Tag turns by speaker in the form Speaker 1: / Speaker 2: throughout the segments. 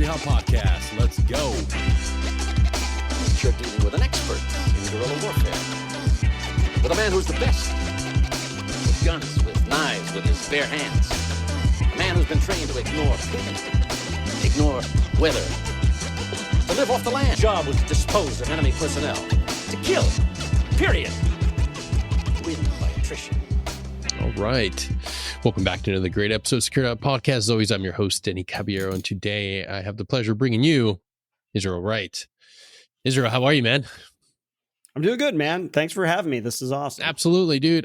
Speaker 1: Hop Podcast. Let's go.
Speaker 2: You're dealing with an expert in guerrilla warfare. With a man who's the best. With guns, with knives, with his bare hands. A man who's been trained to ignore pain, ignore weather, to live off the land. His job was to dispose of enemy personnel. To kill. Period. Win by attrition.
Speaker 1: All right. Welcome back to another great episode of Secure Hop Podcast. As always, I'm your host, Denny Caballero, and today I have the pleasure of bringing you Israel Wright. Israel, how are you, man?
Speaker 3: I'm doing good, man. Thanks for having me. This is awesome.
Speaker 1: Absolutely, dude.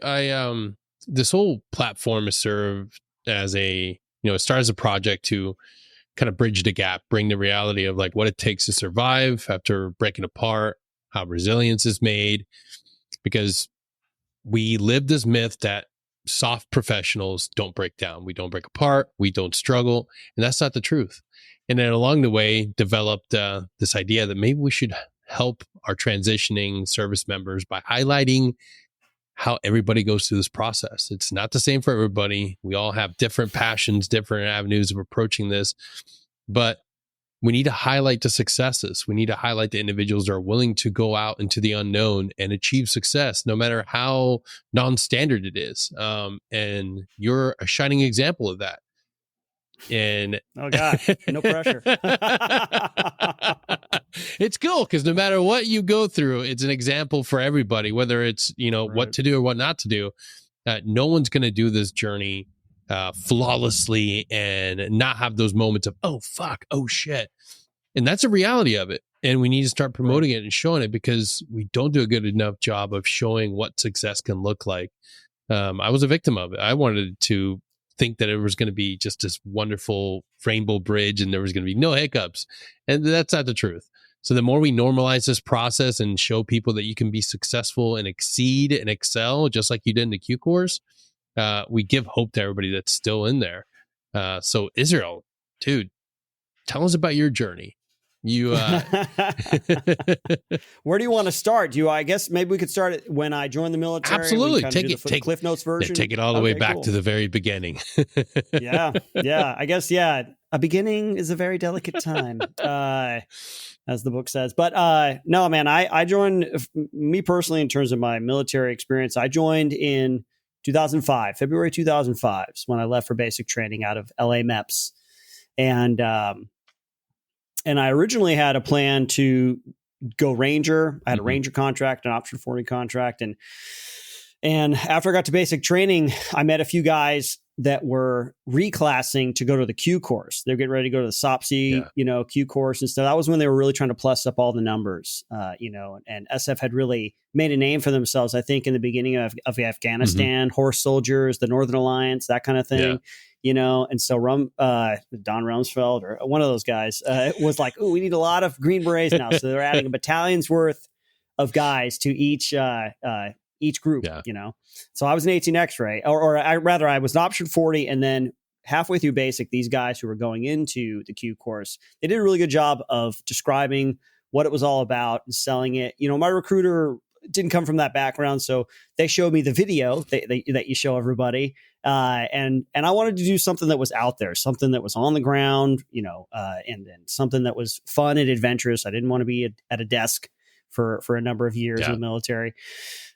Speaker 1: This whole platform is served as it started as a project to kind of bridge the gap, bring the reality of like what it takes to survive after breaking apart, how resilience is made, because we live this myth that soft professionals don't break down. We don't break apart. We don't struggle. And that's not the truth. And then along the way, developed this idea that maybe we should help our transitioning service members by highlighting how everybody goes through this process. It's not the same for everybody. We all have different passions, different avenues of approaching this, but we need to highlight the successes. We need to highlight the individuals that are willing to go out into the unknown and achieve success, no matter how non-standard it is. And you're a shining example of that. And
Speaker 3: oh God, no pressure.
Speaker 1: It's cool because no matter what you go through, it's an example for everybody, whether it's, right, what to do or what not to do. No one's going to do this journey flawlessly and not have those moments of, oh, fuck, oh, shit. And that's a reality of it. And we need to start promoting it and showing it because we don't do a good enough job of showing what success can look like. I was a victim of it. I wanted to think that it was going to be just this wonderful rainbow bridge and there was going to be no hiccups. And that's not the truth. So the more we normalize this process and show people that you can be successful and exceed and excel, just like you did in the Q course, we give hope to everybody that's still in there. So Israel, dude, tell us about your journey. You,
Speaker 3: where do you want to start? I guess maybe we could start it when I joined the military.
Speaker 1: Absolutely. Take
Speaker 3: Cliff Notes version.
Speaker 1: Take it all the way back to the very beginning.
Speaker 3: Yeah. I guess, a beginning is a very delicate time, as the book says. But no, man, I joined, me personally, in terms of my military experience, I joined in 2005, February 2005 is when I left for basic training out of LA MEPS. And I originally had a plan to go Ranger. I had a Ranger contract, an option 40 contract. And after I got to basic training, I met a few guys that were reclassing to go to the Q course. They're getting ready to go to the SOPSI, Q course and stuff. That was when they were really trying to plus up all the numbers, and SF had really made a name for themselves, I think, in the beginning of Afghanistan, horse soldiers, the Northern Alliance, that kind of thing. And so Don Rumsfeld or one of those guys was like, "Oh, we need a lot of Green Berets now." So they're adding a battalion's worth of guys to each group, So I was an 18 X-ray, or I was an option 40, and then halfway through basic, these guys who were going into the Q course, they did a really good job of describing what it was all about and selling it. My recruiter didn't come from that background, so they showed me the video that you show everybody. And I wanted to do something that was out there, something that was on the ground, and something that was fun and adventurous. I didn't want to be at a desk for a number of years in the military.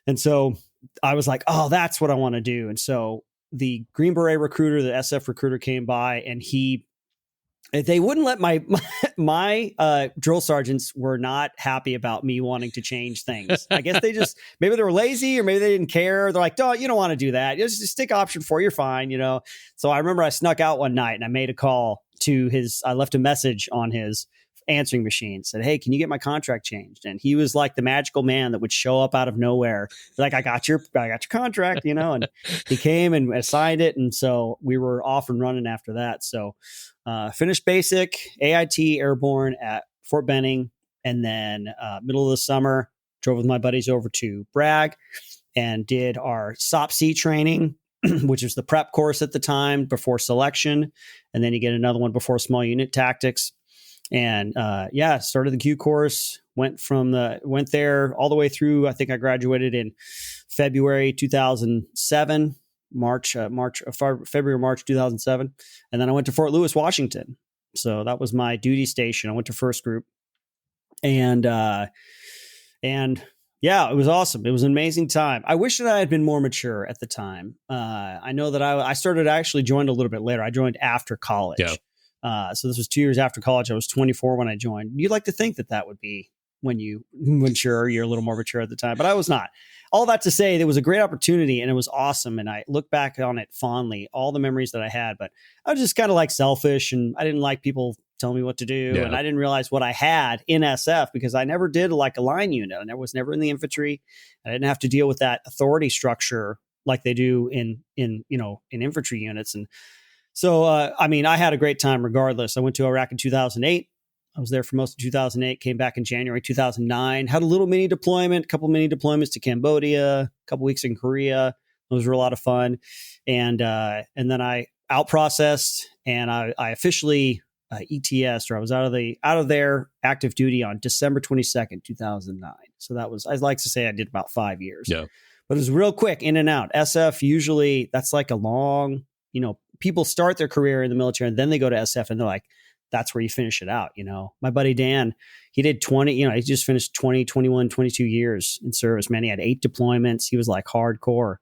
Speaker 3: And so I was like, oh, that's what I want to do. And so the Green Beret recruiter, the SF recruiter came by, and they wouldn't let my drill sergeants were not happy about me wanting to change things. I guess maybe they were lazy or maybe they didn't care. They're like, you don't want to do that. Just stick option 4, you're fine, So I remember I snuck out one night and I made a call to I left a message on his answering machine, said, "Hey, can you get my contract changed?" And he was like the magical man that would show up out of nowhere. Like, I got your contract, and he came and signed it. And so we were off and running after that. So finished basic AIT airborne at Fort Benning. And then middle of the summer, drove with my buddies over to Bragg and did our SOPSI training, which was the prep course at the time before selection. And then you get another one before small unit tactics. And started the Q course, went there all the way through. I think I graduated in February 2007, February, March 2007. And then I went to Fort Lewis, Washington So that was my duty station. I went to first group, and yeah, it was awesome. It was an amazing time. I wish that I had been more mature at the time. I know that I actually joined a little bit later. I joined after college.
Speaker 1: Yeah.
Speaker 3: So this was 2 years after college. I was 24 when I joined. You'd like to think that would be when you mature, you're a little more mature at the time, but I was not. All that to say, there was a great opportunity and it was awesome. And I look back on it fondly, all the memories that I had, but I was just kind of like selfish and I didn't like people telling me what to do.
Speaker 1: Yeah.
Speaker 3: And I didn't realize what I had in SF because I never did like a line unit. I was never in the infantry. I didn't have to deal with that authority structure like they do in infantry units. And so, I mean, I had a great time regardless. I went to Iraq in 2008. I was there for most of 2008, came back in January 2009, had a little mini deployment, a couple mini deployments to Cambodia, a couple weeks in Korea. Those were a lot of fun. And then I out processed and I officially ETS, or I was out of there active duty on December 22nd, 2009. So that was, I'd like to say I did about 5 years.
Speaker 1: Yeah.
Speaker 3: But it was real quick, in and out. SF, usually that's like a long, people start their career in the military and then they go to SF and they're like, that's where you finish it out. My buddy Dan, he did 20, he just finished 20, 21, 22 years in service, man. He had 8 deployments. He was like hardcore.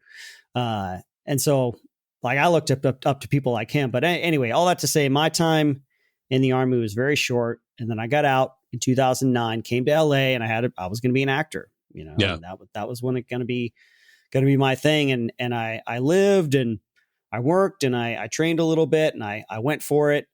Speaker 3: And so like I looked up to people like him, but anyway, all that to say, my time in the Army was very short. And then I got out in 2009, came to LA and I was going to be an actor,
Speaker 1: Yeah.
Speaker 3: and that was when it going to be my thing. And I lived and I worked and I trained a little bit and I went for it.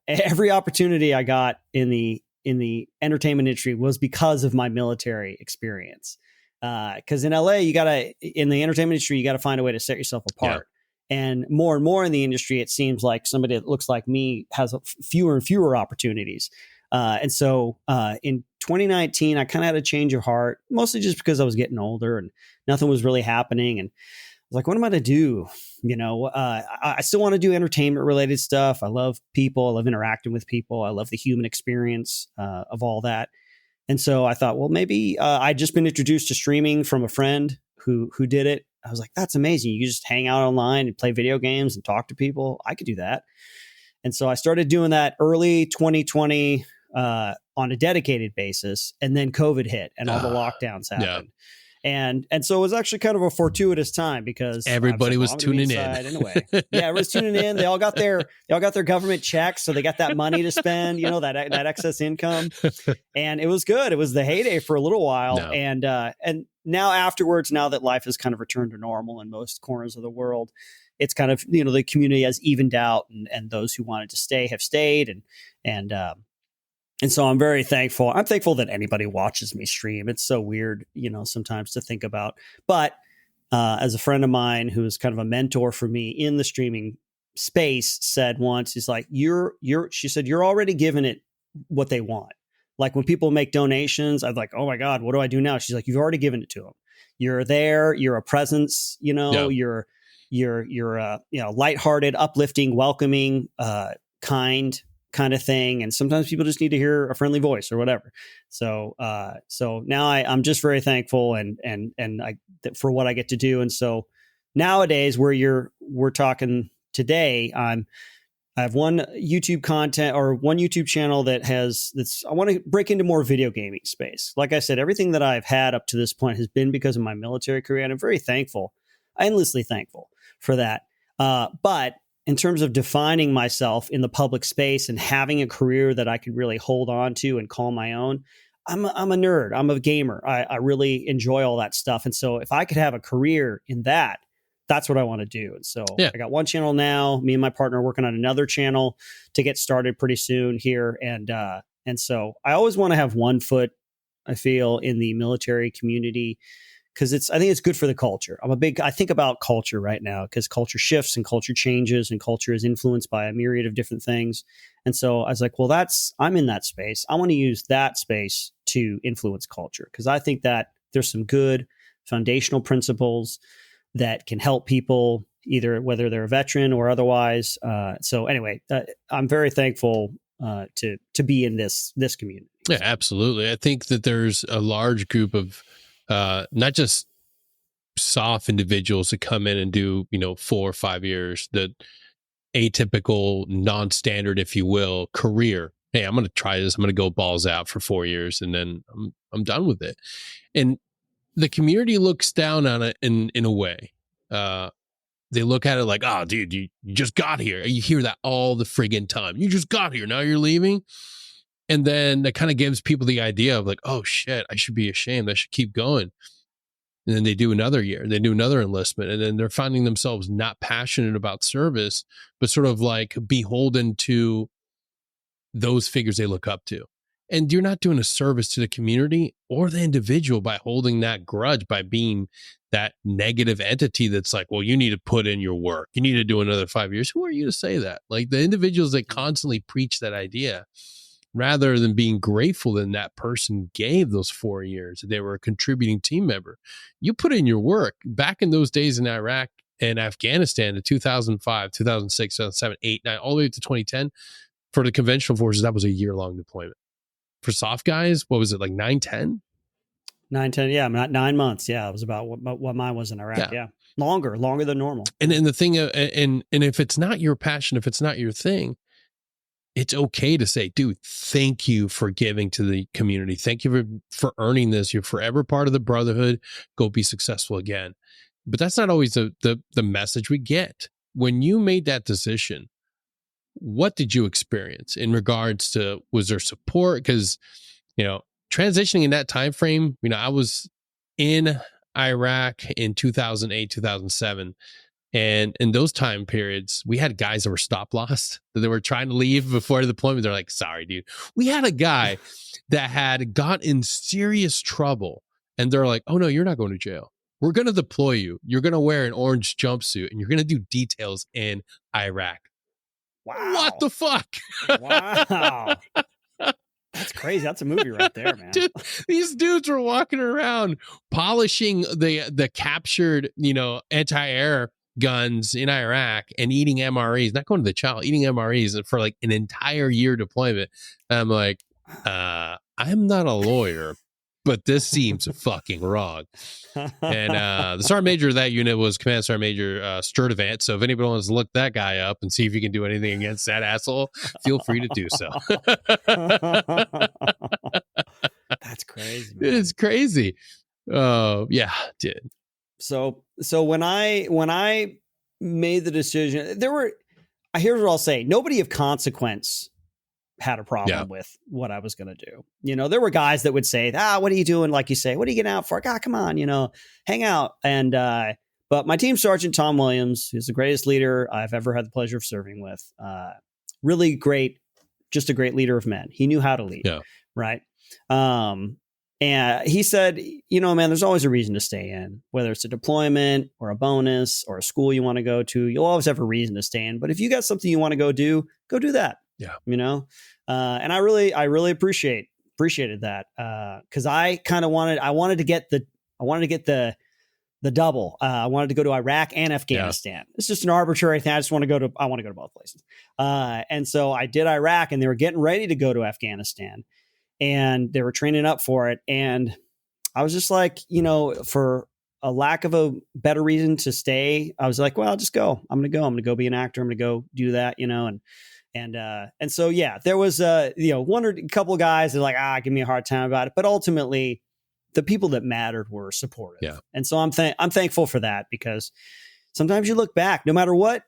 Speaker 3: Every opportunity I got in the entertainment industry was because of my military experience. Because in LA, in the entertainment industry, you got to find a way to set yourself apart. Yeah. And more in the industry, it seems like somebody that looks like me has fewer and fewer opportunities. And so in 2019, I kind of had a change of heart, mostly just because I was getting older and nothing was really happening. And I was like, what am I to do? I still want to do entertainment related stuff. I love people. I love interacting with people. I love the human experience of all that. And so I thought, well, maybe I'd just been introduced to streaming from a friend who did it. I was like, that's amazing. You just hang out online and play video games and talk to people. I could do that. And so I started doing that early 2020 on a dedicated basis. And then COVID hit and all the lockdowns happened. Yeah. And so it was actually kind of a fortuitous time because
Speaker 1: everybody was tuning in
Speaker 3: anyway. Yeah, everyone's tuning in. They all got their government checks, so they got that money to spend, that excess income, and it was good. It was the heyday for a little while, no. And now afterwards, now that life has kind of returned to normal in most corners of the world, it's kind of the community has evened out, and those who wanted to stay have stayed, and so I'm very thankful. I'm thankful that anybody watches me stream. It's so weird, sometimes to think about. But as a friend of mine who is kind of a mentor for me in the streaming space said once, he's like, she said, you're already giving it what they want. Like when people make donations, I'm like, oh my God, what do I do now? She's like, you've already given it to them. You're there. You're a presence, yeah. You're lighthearted, uplifting, welcoming, kind of thing. And sometimes people just need to hear a friendly voice or whatever. So now I'm just very thankful and for what I get to do. And so nowadays we're talking today, I have one YouTube channel I want to break into more video gaming space. Like I said, everything that I've had up to this point has been because of my military career. And I'm very thankful, endlessly thankful for that. But in terms of defining myself in the public space and having a career that I could really hold on to and call my own, I'm a nerd. I'm a gamer. I really enjoy all that stuff. And so if I could have a career in that, that's what I want to do. And so yeah. I got one channel now. Me and my partner are working on another channel to get started pretty soon here. And so I always want to have one foot, I feel, in the military community, because I think it's good for the culture. I think about culture right now because culture shifts and culture changes and culture is influenced by a myriad of different things. And so I was like, well, I'm in that space. I want to use that space to influence culture because I think that there's some good foundational principles that can help people either whether they're a veteran or otherwise. So anyway, I'm very thankful to be in this community.
Speaker 1: Yeah, absolutely. I think that there's a large group of not just soft individuals that come in and do 4 or 5 years, that atypical, non-standard, if you will, career. Hey, I'm going to try this. I'm going to go balls out for 4 years, and then I'm done with it. And the community looks down on it in a way. They look at it like, oh, dude, you just got here. You hear that all the friggin' time. You just got here. Now you're leaving. And then that kind of gives people the idea of like, oh, shit, I should be ashamed. I should keep going. And then they do another year. They do another enlistment. And then they're finding themselves not passionate about service, but sort of like beholden to those figures they look up to. And you're not doing a service to the community or the individual by holding that grudge, by being that negative entity that's like, well, you need to put in your work. You need to do another 5 years. Who are you to say that? Like the individuals that constantly preach that idea, rather than being grateful that that person gave those 4 years, they were a contributing team member. You put in your work. Back in those days in Iraq and Afghanistan in 2005, 2006, 2007, 8, 9, all the way to 2010, for the conventional forces, that was a year-long deployment. For soft guys, what was it, like 9, 10?
Speaker 3: 9, 10, yeah, not 9 months. Yeah, it was about what mine was in Iraq. Yeah. Longer than normal. And
Speaker 1: the thing, and if it's not your passion, if it's not your thing, it's okay to say, dude, thank you for giving to the community. Thank you for earning this. You're forever part of the brotherhood. Go be successful again. But that's not always the message we get. When you made that decision, what did you experience in regards to, was there support? Because, transitioning in that time frame, I was in Iraq in 2008, 2007. And in those time periods, we had guys that were stop lost, that they were trying to leave before the deployment. They're like, sorry, dude. We had a guy that had got in serious trouble. And they're like, oh, no, you're not going to jail. We're going to deploy you. You're going to wear an orange jumpsuit and you're going to do details in Iraq.
Speaker 3: Wow.
Speaker 1: What the fuck?
Speaker 3: Wow. That's crazy. That's a movie right there, man.
Speaker 1: Dude, these dudes were walking around polishing the captured, anti-air guns in Iraq and eating MREs, not going to the chow, eating MREs for like an entire year deployment. And I'm like, I'm not a lawyer, but this seems fucking wrong. And the sergeant major of that unit was Command Sergeant Major Sturtevant. So if anybody wants to look that guy up and see if you can do anything against that asshole, feel free to do so.
Speaker 3: That's crazy, man.
Speaker 1: It's crazy. Yeah, dude.
Speaker 3: So when I made the decision, here's what I'll say. Nobody of consequence had a problem with what I was going to do. There were guys that would say, what are you doing? Like you say, what are you getting out for? Come on, hang out. And, but my team sergeant, Tom Williams, who's the greatest leader I've ever had the pleasure of serving with, really great, just a great leader of men. He knew how to lead.
Speaker 1: Yeah.
Speaker 3: Right. And he said, man, there's always a reason to stay in, whether it's a deployment or a bonus or a school you want to go to. You'll always have a reason to stay in. But if you got something you want to go do that.
Speaker 1: Yeah.
Speaker 3: And I really appreciated that. Cause I kind of wanted to get the double. I wanted to go to Iraq and Afghanistan. Yeah. It's just an arbitrary thing. I want to go to both places. And so I did Iraq and they were getting ready to go to Afghanistan and they were training up for it. And I was just like, for a lack of a better reason to stay, I was like, well, I'll just go. I'm going to go be an actor. I'm going to go do that, And so, yeah, there was, one or a couple of guys that are like, give me a hard time about it. But ultimately, the people that mattered were supportive. Yeah. And so I'm thankful for that, because sometimes you look back, no matter what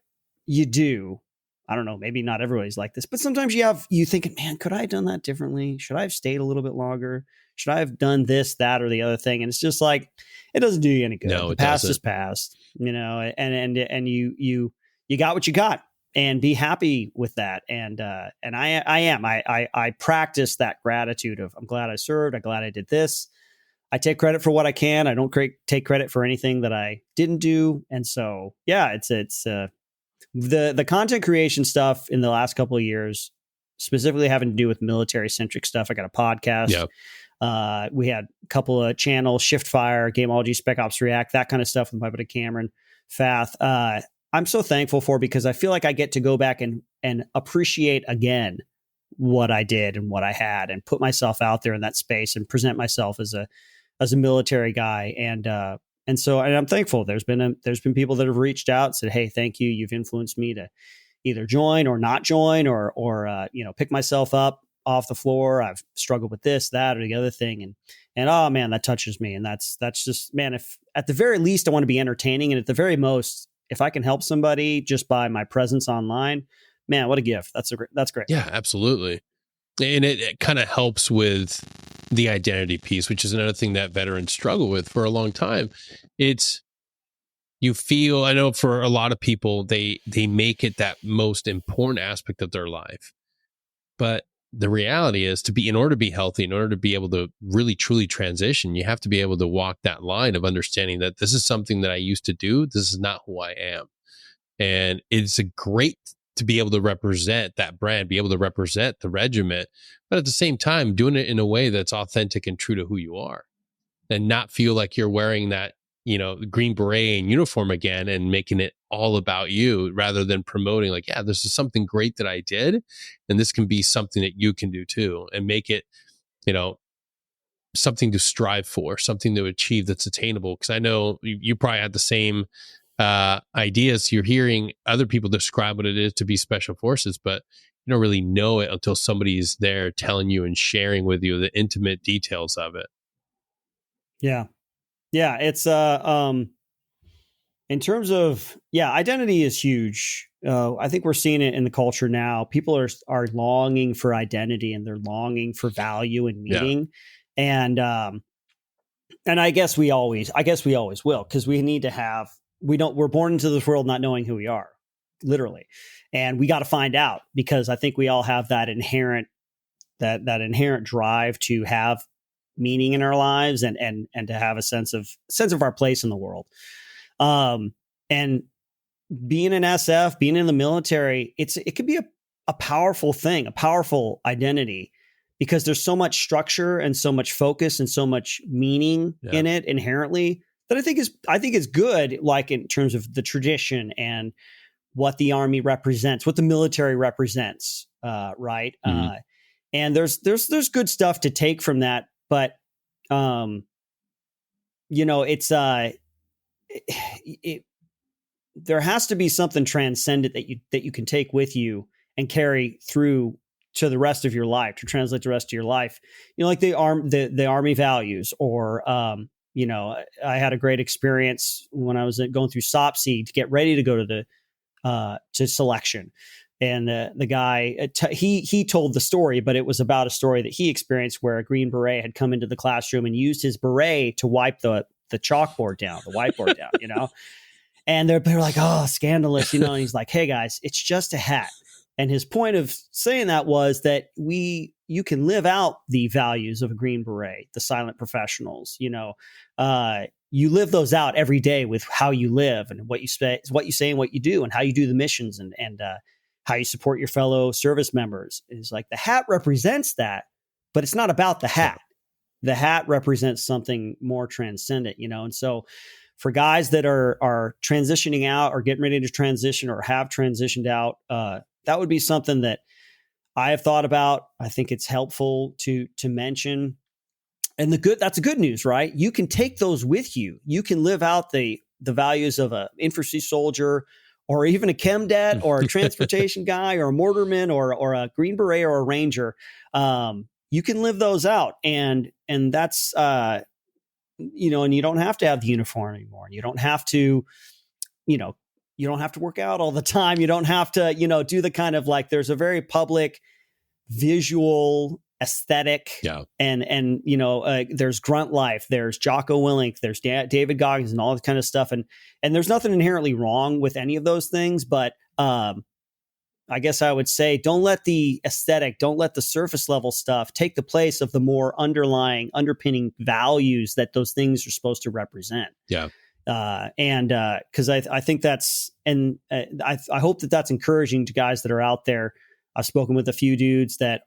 Speaker 3: you do, I don't know, maybe not everybody's like this, but sometimes you think, man, could I have done that differently? Should I have stayed a little bit longer? Should I have done this, that, or the other thing? And it's just like, it doesn't do you any good.
Speaker 1: No,
Speaker 3: the past is past, and you got what you got. And be happy with that. And I practice that gratitude of, I'm glad I served. I'm glad I did this. I take credit for what I can. I don't take credit for anything that I didn't do. And so, yeah, it's the content creation stuff in the last couple of years, specifically having to do with military centric stuff. I got a podcast. Yep. We had a couple of channels, Shift Fire, Gameology, Spec Ops React, that kind of stuff with my buddy Cameron Fath. I'm so thankful for, because I feel like I get to go back and appreciate again what I did and what I had, and put myself out there in that space and present myself as a military guy. And so I'm thankful. There's been people that have reached out and said, hey, thank you. You've influenced me to either join or not join or pick myself up off the floor. I've struggled with this, that, or the other thing. And oh man, that touches me. And that's just, man, if at the very least I want to be entertaining, and at the very most, if I can help somebody just by my presence online, man, what a gift. That's great.
Speaker 1: Yeah, absolutely. And it kind of helps with the identity piece, which is another thing that veterans struggle with for a long time. I know for a lot of people, they make it that most important aspect of their life. But the reality is, in order to be healthy, in order to be able to really truly transition, you have to be able to walk that line of understanding that this is something that I used to do. This is not who I am. And it's a great to be able to represent that brand, be able to represent the regiment, but at the same time, doing it in a way that's authentic and true to who you are, and not feel like you're wearing that, Green Beret and uniform again and making it all about you, rather than promoting like, yeah, this is something great that I did, and this can be something that you can do too, and make it, something to strive for, something to achieve that's attainable. Because I know you probably had the same ideas. You're hearing other people describe what it is to be special forces, but you don't really know it until somebody's there telling you and sharing with you the intimate details of it.
Speaker 3: Yeah. It's in terms of identity is huge. I think we're seeing it in the culture now. People are longing for identity, and they're longing for value and meaning. Yeah. And I guess we always will, because we need to have. We're born into this world not knowing who we are, literally. And we got to find out, because I think we all have that inherent drive to have meaning in our lives and to have a sense of our place in the world. And being an SF, being in the military, it could be a powerful thing, a powerful identity, because there's so much structure and so much focus and so much meaning in it inherently, that I think is good, like in terms of the tradition and what the Army represents, what the military represents, right? Mm-hmm. And there's good stuff to take from that, but there has to be something transcendent that you can take with you and carry through to the rest of your life, to translate the rest of your life. Like the Army values, or I had a great experience when I was going through SOPSI to get ready to go to to selection. And the guy, he told the story, but it was about a story that he experienced where a Green Beret had come into the classroom and used his beret to wipe the chalkboard down, the whiteboard down, And they're like, oh, scandalous, and he's like, hey guys, it's just a hat. And his point of saying that was that you can live out the values of a Green Beret, the silent professionals, you live those out every day with how you live and what you say and what you do, and how you do the missions, and how you support your fellow service members. Is like the hat represents that, but it's not about the hat. The hat represents something more transcendent, And so for guys that are transitioning out, or getting ready to transition, or have transitioned out, that would be something that I have thought about. I think it's helpful to mention. And that's the good news, right? You can take those with you. You can live out the values of an infantry soldier, or even a chem-det, or a transportation guy, or a mortarman, or a Green Beret, or a ranger. You can live those out, and that's and you don't have to have the uniform anymore. You don't have to, you don't have to work out all the time. You don't have to, do the kind of, like, there's a very public visual aesthetic, and there's Grunt Life, there's Jocko Willink, there's David Goggins, and all that kind of stuff, and there's nothing inherently wrong with any of those things, but I guess I would say, don't let the aesthetic, don't let the surface level stuff take the place of the more underpinning values that those things are supposed to represent. Because I think that's, and I hope that that's encouraging to guys that are out there. I've spoken with a few dudes that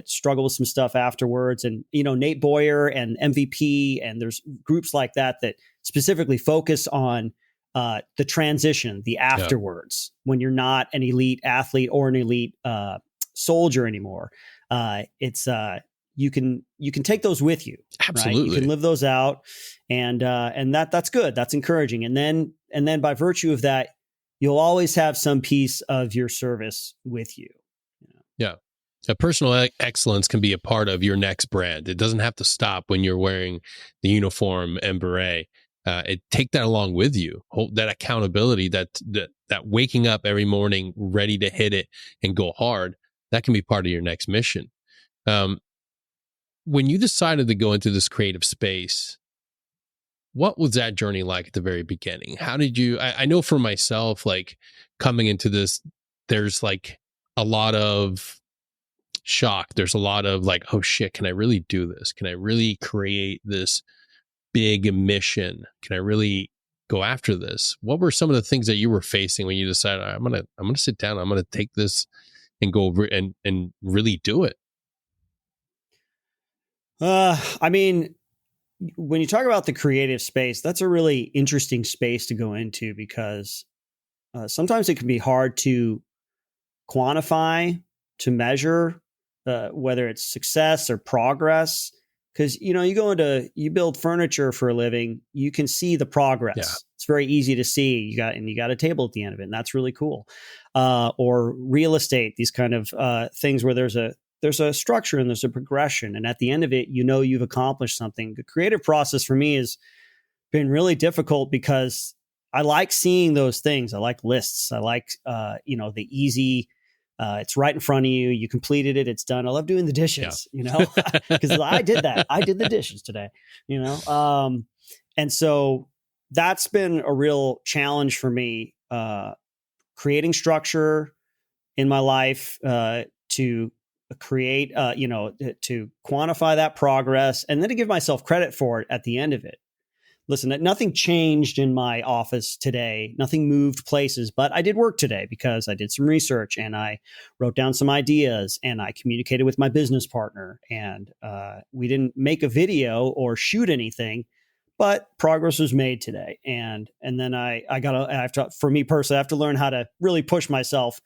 Speaker 3: struggle with some stuff afterwards, and Nate Boyer and MVP, and there's groups like that specifically focus on the transition, the afterwards, when you're not an elite athlete or an elite soldier anymore. It's you can take those with you.
Speaker 1: Absolutely,
Speaker 3: right? You can live those out, and that's good. That's encouraging. And then by virtue of that, you'll always have some piece of your service with you.
Speaker 1: Yeah. Personal excellence can be a part of your next brand. It doesn't have to stop when you're wearing the uniform and beret. Take that along with you. Hold that accountability, that waking up every morning ready to hit it and go hard. That can be part of your next mission. When you decided to go into this creative space, what was that journey like at the very beginning? How did you, I know for myself, like coming into this, there's like a lot of shock. There's a lot of like, oh shit, can I really do this? Can I really create this big mission? Can I really go after this? What were some of the things that you were facing when you decided, I'm gonna sit down, I'm gonna take this and go over and really do it?
Speaker 3: I mean, when you talk about the creative space, that's a really interesting space to go into because sometimes it can be hard to quantify, to measure, whether it's success or progress. Because, you build furniture for a living, you can see the progress.
Speaker 1: Yeah.
Speaker 3: It's very easy to see. You got a table at the end of it, and that's really cool. Or real estate, these kind of things where there's a structure and there's a progression, and at the end of it, you've accomplished something. The creative process for me has been really difficult because I like seeing those things. I like lists. I like the easy. It's right in front of you. You completed it. It's done. I love doing the dishes, because I did that. I did the dishes today, and so that's been a real challenge for me, creating structure in my life, to create, to quantify that progress and then to give myself credit for it at the end of it. Listen, nothing changed in my office today. Nothing moved places, but I did work today because I did some research and I wrote down some ideas and I communicated with my business partner, and we didn't make a video or shoot anything, but progress was made today. And then for me personally, I have to learn how to really push myself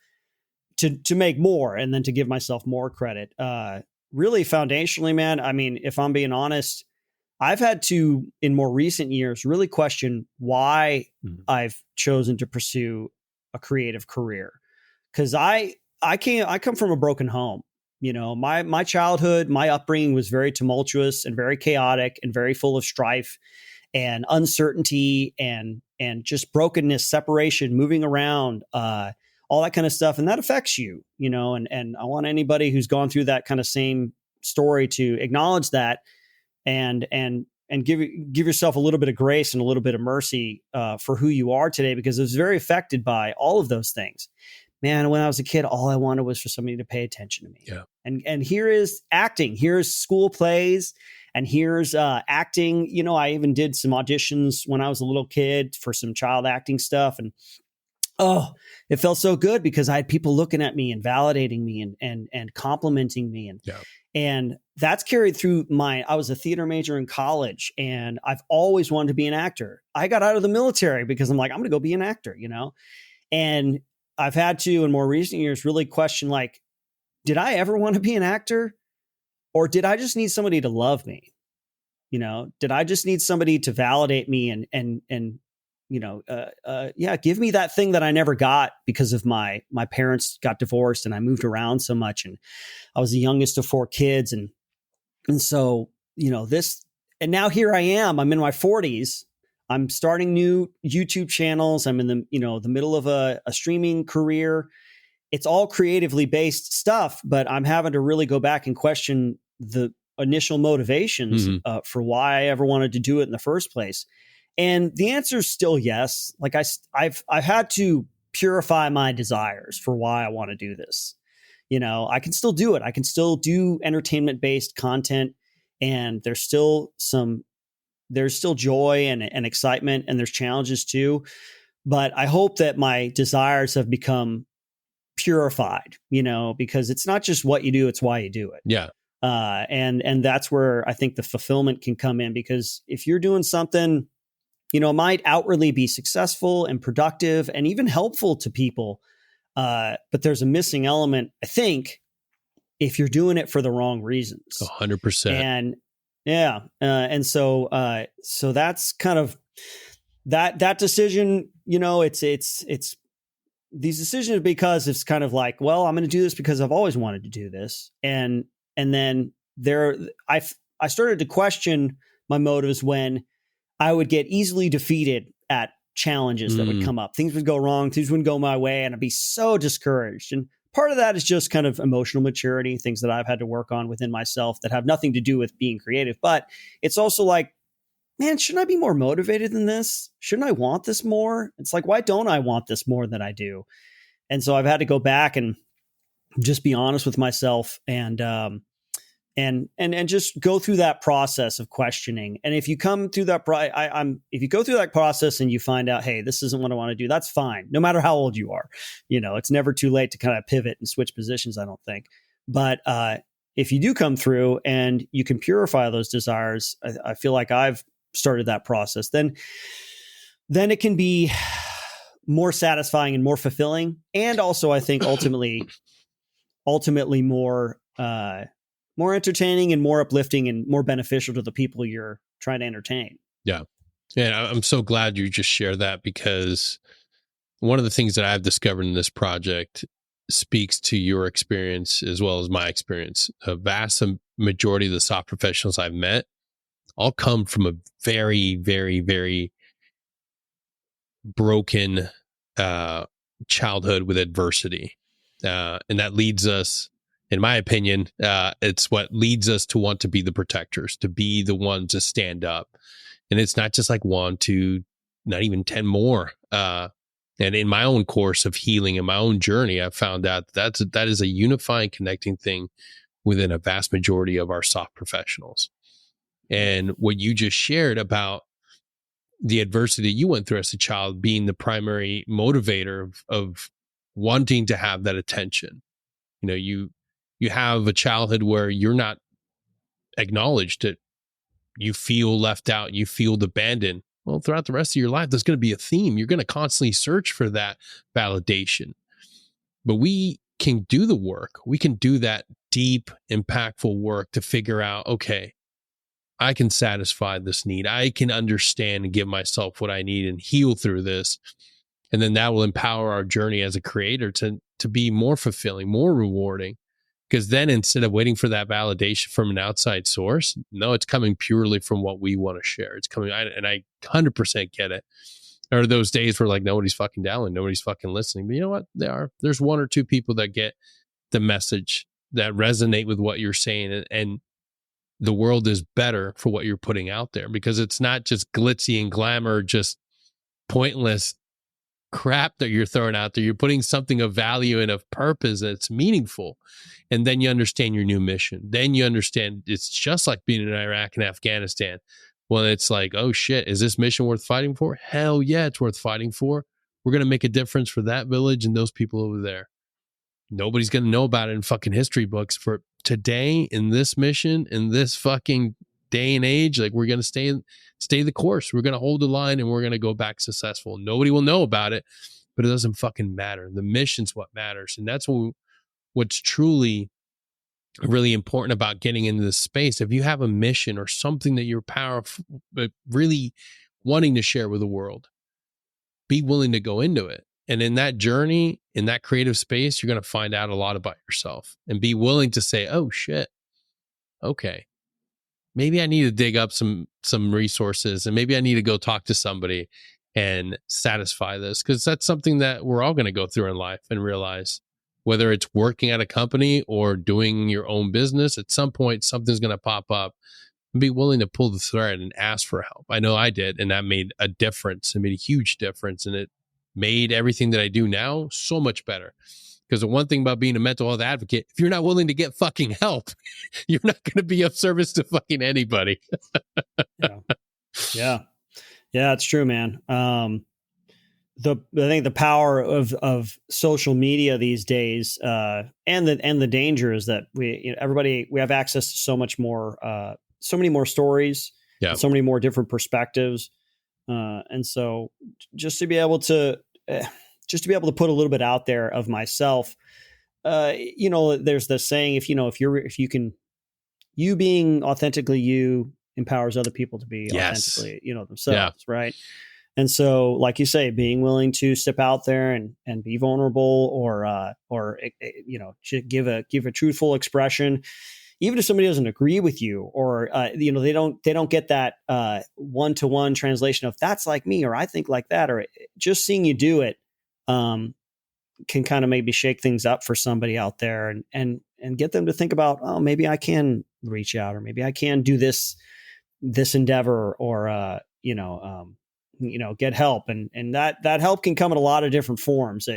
Speaker 3: to make more and then to give myself more credit. Really foundationally, man, I mean, if I'm being honest, I've had to, in more recent years, really question why I've chosen to pursue a creative career. Because I come from a broken home. My childhood, my upbringing was very tumultuous and very chaotic and very full of strife and uncertainty and just brokenness, separation, moving around, all that kind of stuff. And that affects you, and I want anybody who's gone through that kind of same story to acknowledge that and give yourself a little bit of grace and a little bit of mercy for who you are today, because it was very affected by all of those things. Man, when I was a kid, all I wanted was for somebody to pay attention to me.
Speaker 1: Yeah.
Speaker 3: And here is acting, here's school plays, and here's acting. I even did some auditions when I was a little kid for some child acting stuff, and it felt so good because I had people looking at me and validating me and complimenting me. And that's carried through I was a theater major in college, and I've always wanted to be an actor. I got out of the military because I'm like, I'm going to go be an actor, and I've had to, in more recent years, really question, like, did I ever want to be an actor, or did I just need somebody to love me? Did I just need somebody to validate me and give me that thing that I never got because of my parents got divorced and I moved around so much, and I was the youngest of 4 kids. And so, and now here I am, I'm in my 40s. I'm starting new YouTube channels. I'm in the middle of a streaming career. It's all creatively based stuff, but I'm having to really go back and question the initial motivations for why I ever wanted to do it in the first place. And the answer is still yes. Like I've had to purify my desires for why I want to do this. I can still do it. I can still do entertainment-based content, and there's still joy and excitement, and there's challenges too. But I hope that my desires have become purified, because it's not just what you do, it's why you do it.
Speaker 1: Yeah.
Speaker 3: And that's where I think the fulfillment can come in, because if you're doing something, might outwardly be successful and productive and even helpful to people, but there's a missing element, I think, if you're doing it for the wrong reasons.
Speaker 1: 100%.
Speaker 3: And yeah. And so that's kind of that decision, it's these decisions because it's kind of like, well, I'm going to do this because I've always wanted to do this. And then I started to question my motives when I would get easily defeated at challenges that would come up. Things would go wrong. Things wouldn't go my way. And I'd be so discouraged. And part of that is just kind of emotional maturity, things that I've had to work on within myself that have nothing to do with being creative. But it's also like, man, shouldn't I be more motivated than this? Shouldn't I want this more? It's like, why don't I want this more than I do? And so I've had to go back and just be honest with myself and just go through that process of questioning. And if you come through that, if you go through that process and you find out, hey, this isn't what I want to do, that's fine. No matter how old you are, it's never too late to kind of pivot and switch positions, I don't think. But if you do come through and you can purify those desires, I feel like I've started that process, then it can be more satisfying and more fulfilling. And also, I think ultimately more entertaining and more uplifting and more beneficial to the people you're trying to entertain.
Speaker 1: Yeah. And I'm so glad you just shared that, because one of the things that I've discovered in this project speaks to your experience as well as my experience. A vast majority of the soft professionals I've met all come from a very, very, very broken childhood with adversity. And that leads us, in my opinion, it's what leads us to want to be the protectors, to be the ones to stand up. And it's not just like 1, 2, not even 10 more. And in my own course of healing, in my own journey, I've found out that is a unifying, connecting thing within a vast majority of our soft professionals. And what you just shared about the adversity you went through as a child being the primary motivator of wanting to have that attention. You have a childhood where you're not acknowledged, that you feel left out, you feel abandoned. Well, throughout the rest of your life, there's going to be a theme. You're going to constantly search for that validation. But we can do the work. We can do that deep, impactful work to figure out, okay, I can satisfy this need. I can understand and give myself what I need and heal through this. And then that will empower our journey as a creator to be more fulfilling, more rewarding. Because then instead of waiting for that validation from an outside source, no, it's coming purely from what we want to share. It's coming, and I 100% get it. There are those days where like nobody's fucking downloading, nobody's fucking listening. But you know what? There's 1 or 2 people that get the message, that resonate with what you're saying, and the world is better for what you're putting out there, because it's not just glitzy and glamour, just pointless crap that you're throwing out there. You're putting something of value and of purpose that's meaningful. And then you understand your new mission. Then you understand it's just like being in Iraq and Afghanistan. Well, it's like, oh shit, is this mission worth fighting for? Hell yeah, it's worth fighting for. We're going to make a difference for that village and those people over there. Nobody's going to know about it in fucking history books. For today, in this mission, in this fucking day and age, like, we're going to stay the course. We're going to hold the line and we're going to go back successful. Nobody will know about it, but it doesn't fucking matter. The mission's what matters. And that's what's truly really important about getting into this space. If you have a mission or something that you're powerful, but really wanting to share with the world, be willing to go into it. And in that journey, in that creative space, you're going to find out a lot about yourself, and be willing to say, oh shit, okay, maybe I need to dig up some resources, and maybe I need to go talk to somebody and satisfy this. Because that's something that we're all going to go through in life and realize, whether it's working at a company or doing your own business, at some point, something's going to pop up, and be willing to pull the thread and ask for help. I know I did, and that made a difference. It made a huge difference, and it made everything that I do now so much better. Because the one thing about being a mental health advocate, if you're not willing to get fucking help, you're not going to be of service to fucking anybody.
Speaker 3: Yeah, it's true, man. I think the power of social media these days, and the danger is that we have access to so much more, so many more stories, so many more different perspectives, and so just to be able to put a little bit out there of myself, there's this saying, you being authentically you empowers other people to be authentically, themselves, right? And so, like you say, being willing to step out there and be vulnerable, or give a truthful expression, even if somebody doesn't agree with you, or they don't get that one-to-one translation of that's like me, or I think like that, or just seeing you do it can kind of maybe shake things up for somebody out there, and get them to think about, oh, maybe I can reach out, or maybe I can do this endeavor, or get help, and that help can come in a lot of different forms.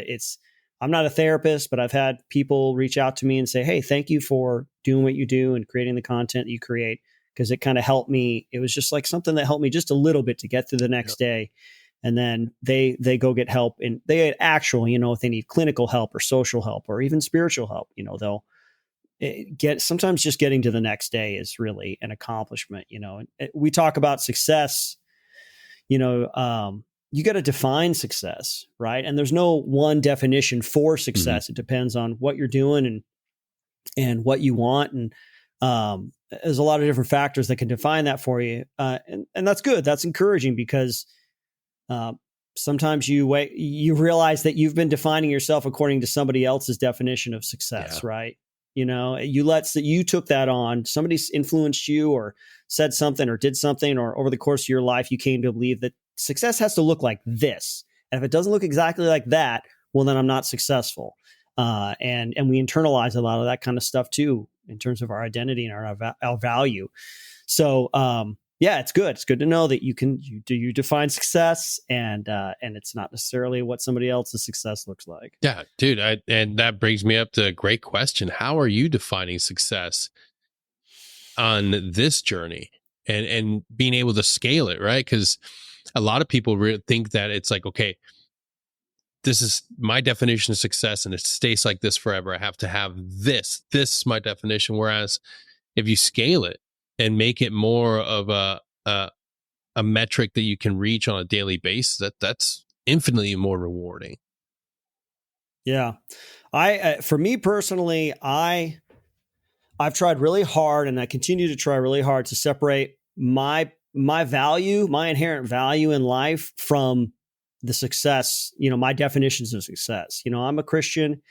Speaker 3: I'm not a therapist, but I've had people reach out to me and say, hey, thank you for doing what you do and creating the content you create, because it kind of helped me. It was just like something that helped me just a little bit to get through the next day. And then they go get help, and they get actual, if they need clinical help or social help or even spiritual help, they'll get, sometimes just getting to the next day is really an accomplishment. We talk about success, you got to define success, right? And there's no one definition for success. Mm-hmm. It depends on what you're doing and what you want. And there's a lot of different factors that can define that for you. And that's good. That's encouraging, because sometimes you realize that you've been defining yourself according to somebody else's definition of success, right? You took that on, somebody influenced you or said something or did something, or over the course of your life, you came to believe that success has to look like this. And if it doesn't look exactly like that, well, then I'm not successful. And we internalize a lot of that kind of stuff too, in terms of our identity and our value. So, it's good. It's good to know that you define success, and it's not necessarily what somebody else's success looks like.
Speaker 1: Yeah, dude. And that brings me up to a great question. How are you defining success on this journey, and being able to scale it, right? Because a lot of people think that it's like, okay, this is my definition of success, and it stays like this forever. I have to have this. This is my definition. Whereas if you scale it and make it more of a metric that you can reach on a daily basis, that's infinitely more rewarding.
Speaker 3: Yeah. For me personally, I've tried really hard, and I continue to try really hard to separate my value, my inherent value in life, from the success, my definitions of success. I'm a Christian,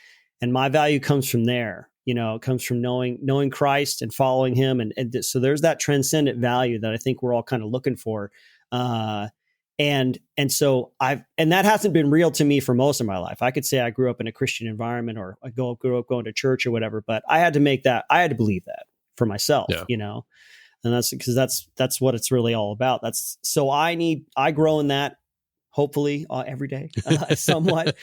Speaker 3: and my value comes from there. It comes from knowing Christ and following him. And so there's that transcendent value that I think we're all kind of looking for. And so that hasn't been real to me for most of my life. I could say I grew up in a Christian environment, or I grew up going to church or whatever, but I had to believe that for myself, and that's because that's what it's really all about. I grow in that, hopefully every day, somewhat.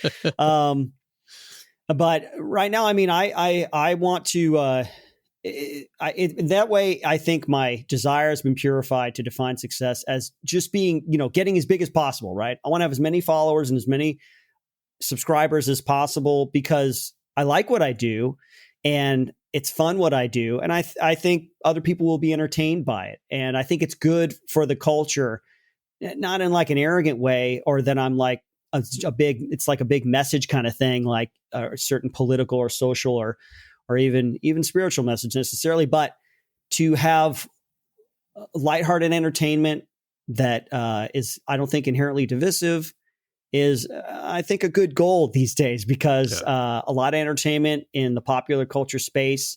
Speaker 3: But right now, I want to, that way, I think my desire has been purified to define success as just being, getting as big as possible, right? I want to have as many followers and as many subscribers as possible, because I like what I do, and it's fun what I do. And I think other people will be entertained by it. And I think it's good for the culture, not in like an arrogant way, or that I'm like, it's like a big message kind of thing, like a certain political or social or even spiritual message necessarily, but to have lighthearted entertainment that is, I don't think, inherently divisive, is I think a good goal these days, because a lot of entertainment in the popular culture space,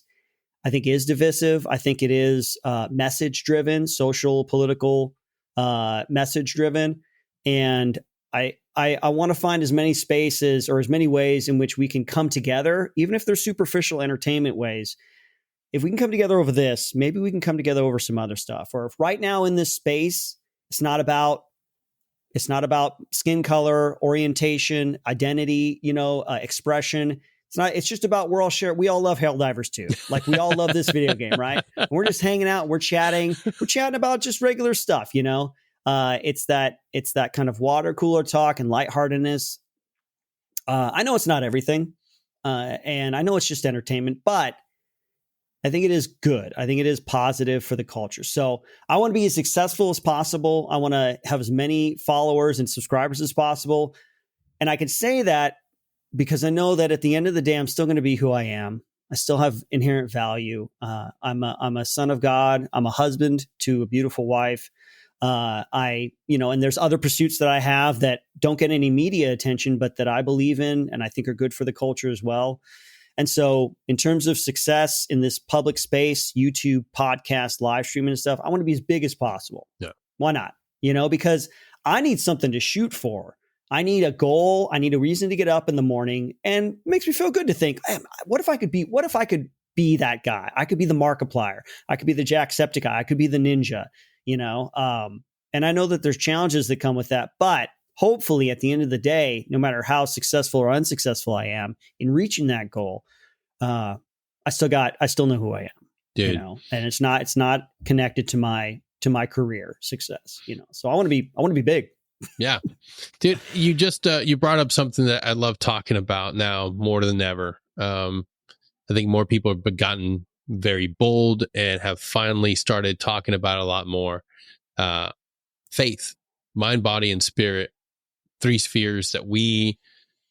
Speaker 3: I think, is divisive. I think it is message driven, social, political, message driven. And I want to find as many spaces or as many ways in which we can come together, even if they're superficial entertainment ways. If we can come together over this, maybe we can come together over some other stuff. Or if right now in this space, it's not about skin color, orientation, identity, expression. It's just about, we all love Helldivers too. Like, we all love this video game, right? And we're just hanging out, we're chatting about just regular stuff, It's that kind of water cooler talk and lightheartedness. I know it's not everything, and I know it's just entertainment, but I think it is good. I think it is positive for the culture. So I want to be as successful as possible. I want to have as many followers and subscribers as possible. And I can say that because I know that at the end of the day, I'm still going to be who I am. I still have inherent value. I'm a son of God. I'm a husband to a beautiful wife. And there's other pursuits that I have that don't get any media attention, but that I believe in and I think are good for the culture as well. And so in terms of success in this public space, YouTube, podcast, live streaming and stuff, I want to be as big as possible.
Speaker 1: Yeah.
Speaker 3: Why not? Because I need something to shoot for. I need a goal. I need a reason to get up in the morning, and it makes me feel good to think, what if I could be that guy? I could be the Markiplier. I could be the Jacksepticeye. I could be the ninja, and I know that there's challenges that come with that, but hopefully at the end of the day, no matter how successful or unsuccessful I am in reaching that goal, I still know who I am,
Speaker 1: dude.
Speaker 3: And it's not connected to my career success, so I want to be big.
Speaker 1: Yeah, dude, you just, you brought up something that I love talking about now more than ever. I think more people have gotten very bold and have finally started talking about it a lot more. Faith, mind, body, and spirit, 3 spheres that we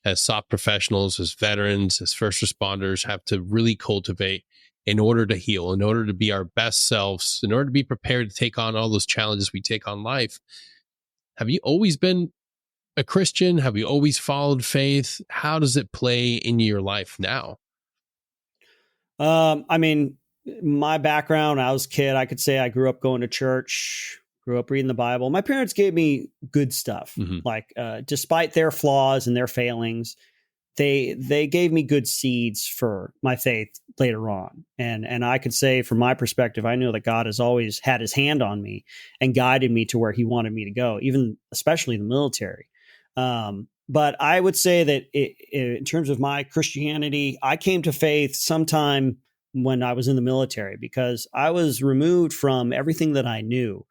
Speaker 1: as SOP professionals, as veterans, as first responders have to really cultivate in order to heal, in order to be our best selves, in order to be prepared to take on all those challenges we take on life. Have you always been a Christian? Have you always followed faith? How does it play in your life now?
Speaker 3: My background, I was a kid. I could say I grew up going to church, grew up reading the Bible. My parents gave me good stuff.
Speaker 1: Mm-hmm.
Speaker 3: Like, despite their flaws and their failings, they gave me good seeds for my faith later on. And I could say from my perspective, I know that God has always had his hand on me and guided me to where he wanted me to go, even especially in the military. But I would say that in terms of my Christianity, I came to faith sometime when I was in the military, because I was removed from everything that I knew,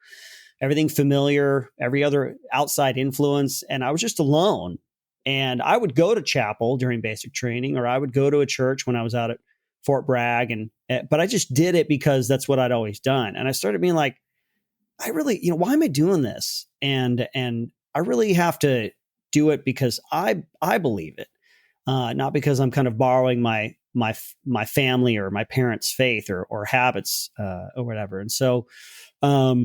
Speaker 3: everything familiar, every other outside influence. And I was just alone. And I would go to chapel during basic training, or I would go to a church when I was out at Fort Bragg. But I just did it because that's what I'd always done. And I started being like, I really, why am I doing this? And I really have to do it because I believe it, not because I'm kind of borrowing my family or my parents' faith or habits or whatever. And so I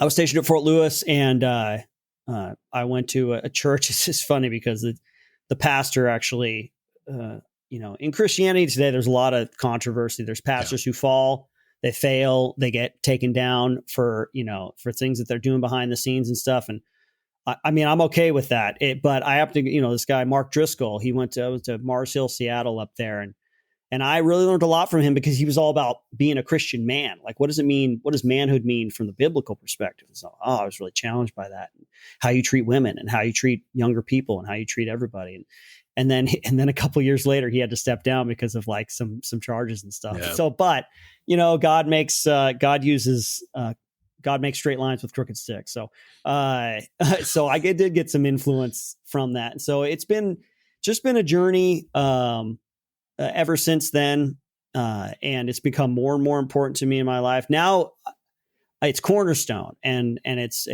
Speaker 3: was stationed at Fort Lewis, and I went to a church. It's just funny because the pastor actually, in Christianity today, there's a lot of controversy. There's pastors who fall, they fail, they get taken down for things that they're doing behind the scenes and stuff. And I'm okay with that. But I happen to, this guy, Mark Driscoll, he went to Mars Hill, Seattle up there. And I really learned a lot from him because he was all about being a Christian man. Like, what does it mean? What does manhood mean from the biblical perspective? So, I was really challenged by that. How you treat women and how you treat younger people and how you treat everybody. And then a couple of years later, he had to step down because of like some charges and stuff. Yeah. So, but God makes straight lines with crooked sticks. So, so I did get some influence from that. And so it's been a journey ever since then. And it's become more and more important to me in my life. Now it's cornerstone and it's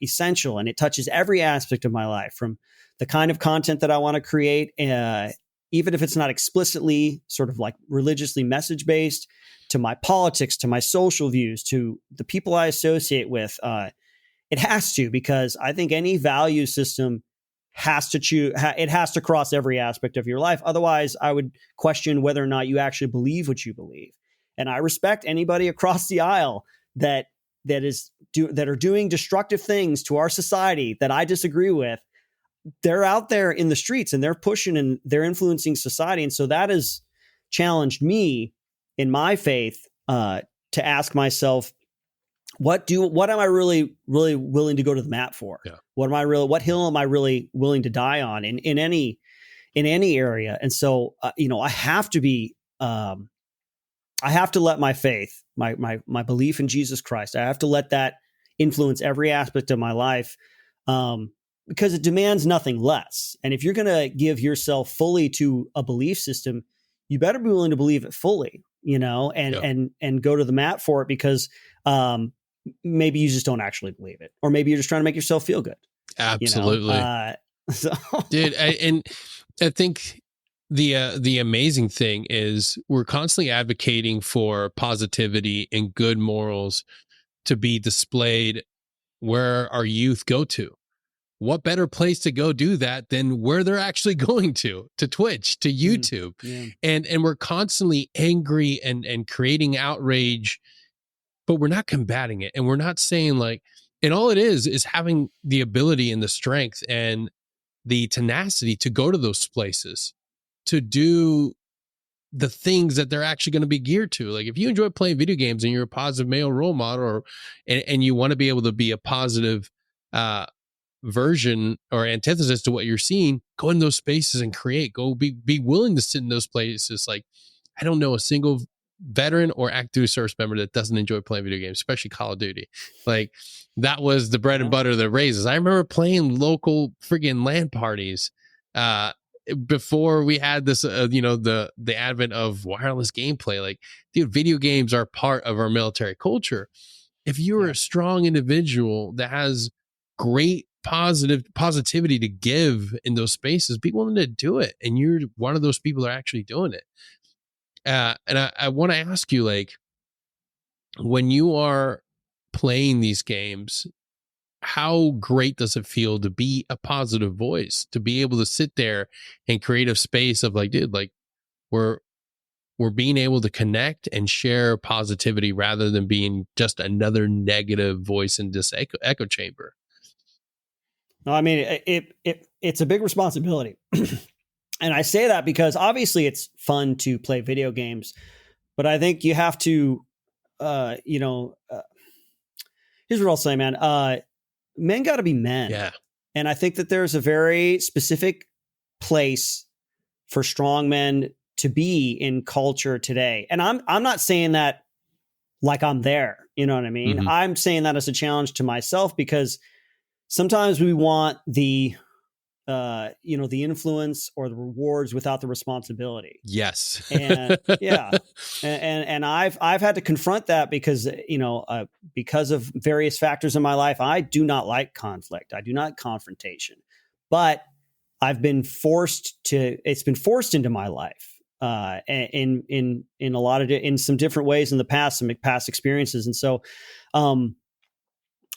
Speaker 3: essential, and it touches every aspect of my life, from the kind of content that I want to create, even if it's not explicitly sort of like religiously message based, to my politics, to my social views, to the people I associate with. It has to, because I think any value system has to cross every aspect of your life. Otherwise, I would question whether or not you actually believe what you believe. And I respect anybody across the aisle that are doing destructive things to our society that I disagree with. They're out there in the streets and they're pushing and they're influencing society. And so that has challenged me in my faith to ask myself, what am I really, really willing to go to the mat for? Yeah. What hill am I really willing to die on in any area? And so, I have to let my faith, my belief in Jesus Christ, I have to let that influence every aspect of my life, because it demands nothing less. And if you're going to give yourself fully to a belief system, you better be willing to believe it fully, and go to the mat for it, because maybe you just don't actually believe it, or maybe you're just trying to make yourself feel good.
Speaker 1: Absolutely. Dude, I think the amazing thing is we're constantly advocating for positivity and good morals to be displayed where our youth go to. What better place to go do that than where they're actually going to Twitch, to YouTube.
Speaker 3: Yeah.
Speaker 1: And we're constantly angry and creating outrage, but we're not combating it. And we're not saying like, and all it is having the ability and the strength and the tenacity to go to those places, to do the things that they're actually going to be geared to. Like if you enjoy playing video games and you're a positive male role model, or and you want to be able to be a positive version or antithesis to what you're seeing, go in those spaces and create. Go be willing to sit in those places. Like I don't know a single veteran or active duty service member that doesn't enjoy playing video games, especially Call of Duty. Like that was the bread and butter that raises. I remember playing local friggin' LAN parties before we had this, the advent of wireless gameplay. Like, dude, video games are part of our military culture. If you're a strong individual that has great positivity to give in those spaces, be willing to do it. And you're one of those people that are actually doing it. And I want to ask you, like, when you are playing these games, how great does it feel to be a positive voice, to be able to sit there and create a space of like, dude, like we're being able to connect and share positivity rather than being just another negative voice in this echo chamber.
Speaker 3: No, I mean, it's a big responsibility. And I say that because obviously it's fun to play video games, but I think you have to, here's what I'll say, man. Men got to be men.
Speaker 1: Yeah.
Speaker 3: And I think that there's a very specific place for strong men to be in culture today. And I'm not saying that like I'm there, you know what I mean?
Speaker 1: Mm-hmm.
Speaker 3: I'm saying that as a challenge to myself, because sometimes we want the influence or the rewards without the responsibility.
Speaker 1: Yes.
Speaker 3: And yeah. And I've had to confront that because, because of various factors in my life, I do not like conflict. I do not like confrontation, but I've been it's been forced into my life, in some different ways in the past, some past experiences. And so,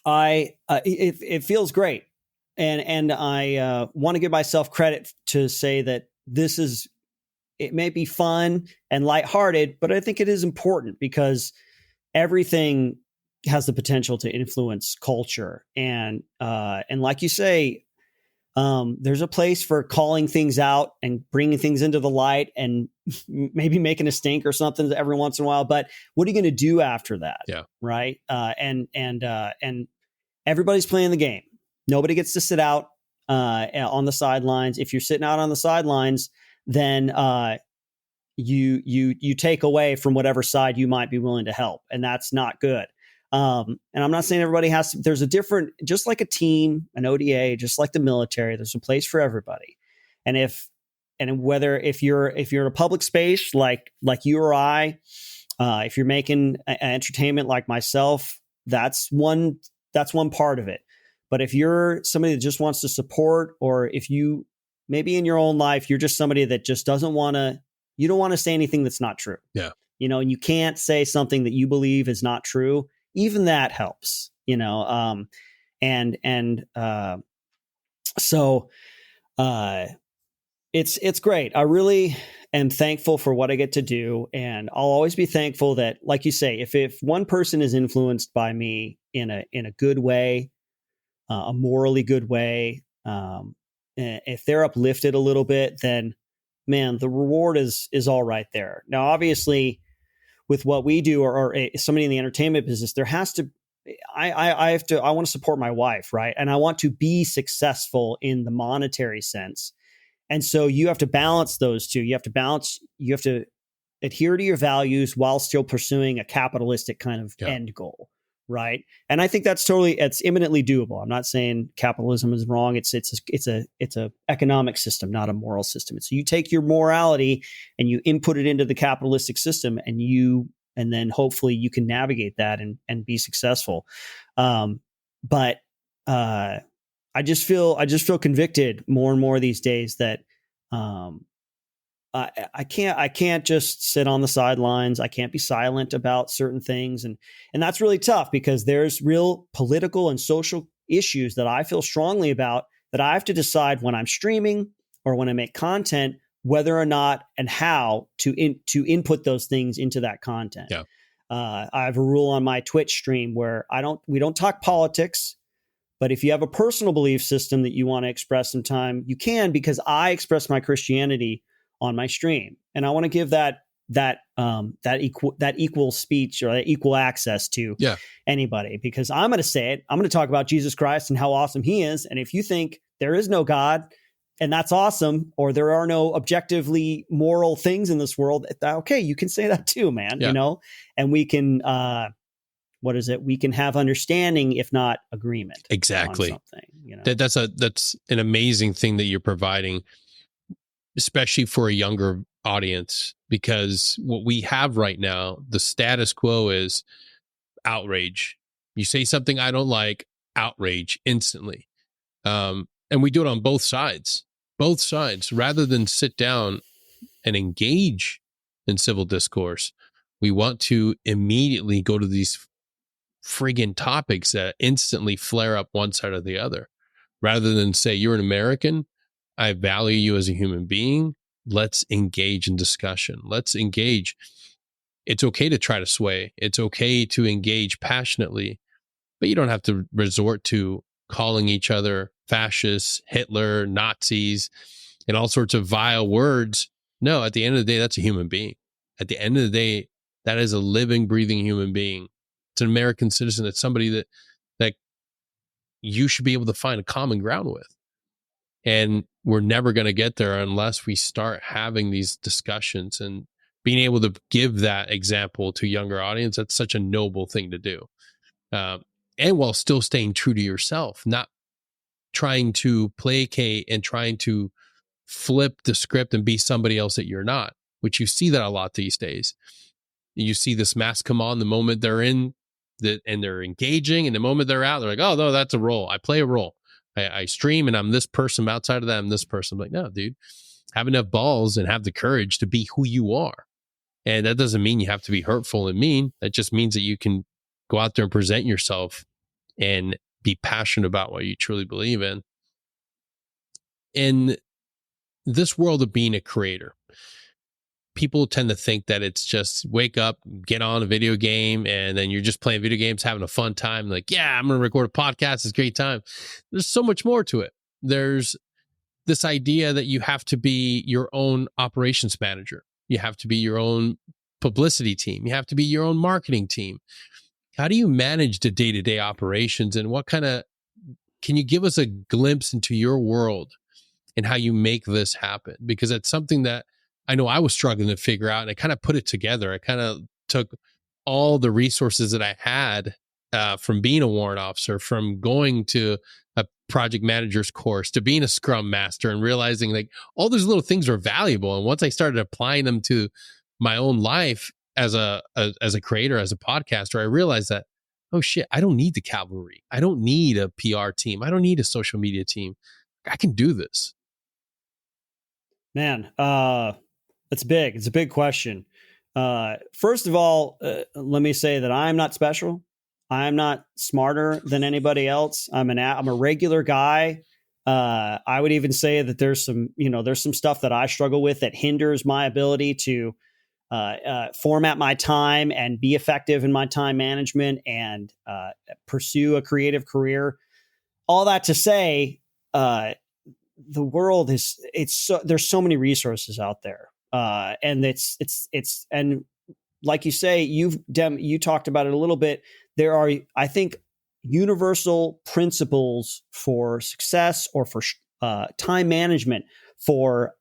Speaker 3: it feels great. And I want to give myself credit to say that it may be fun and lighthearted, but I think it is important because everything has the potential to influence culture. And like you say, there's a place for calling things out and bringing things into the light and maybe making a stink or something every once in a while. But what are you going to do after that?
Speaker 1: Yeah.
Speaker 3: Right. And everybody's playing the game. Nobody gets to sit out on the sidelines. If you're sitting out on the sidelines, then you take away from whatever side you might be willing to help, and that's not good. And I'm not saying everybody has to. There's a different, just like a team, an ODA, just like the military. There's a place for everybody. And if you're in a public space like you or I, if you're making entertainment like myself, that's one part of it. But if you're somebody that just wants to support, or if you maybe in your own life, you're just somebody that just you don't want to say anything that's not true.
Speaker 1: Yeah.
Speaker 3: And you can't say something that you believe is not true. Even that helps, so it's great. I really am thankful for what I get to do. And I'll always be thankful that, like you say, if one person is influenced by me in a good way, a morally good way, if they're uplifted a little bit, then man, the reward is all right there. Now, obviously, with what we do, or somebody in the entertainment business, there has to, I want to support my wife, right? And I want to be successful in the monetary sense. And so you have to balance those two. You have to adhere to your values while still pursuing a capitalistic kind of end goal. Right. And I think it's imminently doable. I'm not saying capitalism is wrong. It's a economic system, not a moral system. So you take your morality and you input it into the capitalistic system, and then hopefully you can navigate that and be successful. But I just feel convicted more and more these days that I can't just sit on the sidelines. I can't be silent about certain things. And that's really tough because there's real political and social issues that I feel strongly about that I have to decide when I'm streaming or when I make content, whether or not and how to input those things into that content.
Speaker 1: Yeah.
Speaker 3: I have a rule on my Twitch stream where we don't talk politics, but if you have a personal belief system that you want to express sometime, you can, because I express my Christianity on my stream, and I want to give that equal speech or that equal access to anybody, because I'm going to say it. I'm going to talk about Jesus Christ and how awesome he is. And if you think there is no God and that's awesome, or there are no objectively moral things in this world, okay, you can say that too, man, you know, and we can, we can have understanding, if not agreement.
Speaker 1: Exactly.
Speaker 3: On something, you know?
Speaker 1: That's an amazing thing that you're providing, especially for a younger audience, because what we have right now, the status quo is outrage. You say something I don't like, outrage instantly. And we do it on both sides, rather than sit down and engage in civil discourse. We want to immediately go to these friggin' topics that instantly flare up one side or the other, rather than say, you're an American, I value you as a human being. Let's engage in discussion. Let's engage. It's okay to try to sway. It's okay to engage passionately, but you don't have to resort to calling each other fascists, Hitler, Nazis, and all sorts of vile words. No, at the end of the day, that's a human being. At the end of the day, that is a living, breathing human being. It's an American citizen. It's somebody that you should be able to find a common ground with. And we're never going to get there unless we start having these discussions and being able to give that example to younger audience. That's such a noble thing to do. And while still staying true to yourself, not trying to placate and trying to flip the script and be somebody else that you're not, which you see that a lot these days. You see this mask come on the moment they're in and they're engaging, and the moment they're out, they're like, oh, no, that's a role. I play a role. I stream and I'm this person. Outside of that, I'm this person. I'm like, no, dude, have enough balls and have the courage to be who you are. And that doesn't mean you have to be hurtful and mean. That just means that you can go out there and present yourself and be passionate about what you truly believe in. In this world of being a creator, people tend to think that it's just wake up, get on a video game, and then you're just playing video games, having a fun time. Like, yeah, I'm going to record a podcast. It's a great time. There's so much more to it. There's this idea that you have to be your own operations manager. You have to be your own publicity team. You have to be your own marketing team. How do you manage the day-to-day operations, and can you give us a glimpse into your world and how you make this happen? Because it's something that I know I was struggling to figure out, and I kind of put it together. I kind of took all the resources that I had from being a warrant officer, from going to a project manager's course, to being a scrum master, and realizing like all those little things are valuable. And once I started applying them to my own life as a creator, as a podcaster, I realized that, oh shit, I don't need the cavalry. I don't need a PR team. I don't need a social media team. I can do this.
Speaker 3: Man, that's big. It's a big question. First of all, let me say that I'm not special. I'm not smarter than anybody else. I'm a regular guy. I would even say that there's some stuff that I struggle with that hinders my ability to format my time and be effective in my time management and pursue a creative career. All that to say, the world there's so many resources out there. And and like you say, you talked about it a little bit. There are, I think, universal principles for success or for time management, for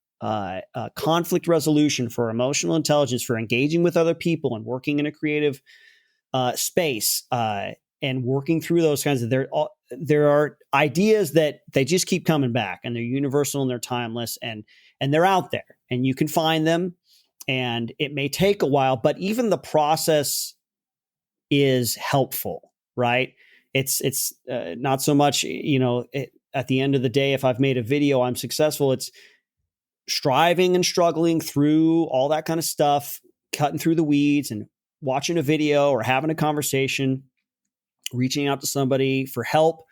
Speaker 3: conflict resolution, for emotional intelligence, for engaging with other people and working in a creative space, and working through those kinds of, there are ideas that they just keep coming back, and they're universal and they're timeless, and they're out there and you can find them, and it may take a while, but even the process is helpful, right? It's not so much, at the end of the day, if I've made a video, I'm successful. striving and struggling through all that kind of stuff, cutting through the weeds and watching a video or having a conversation, reaching out to somebody for help.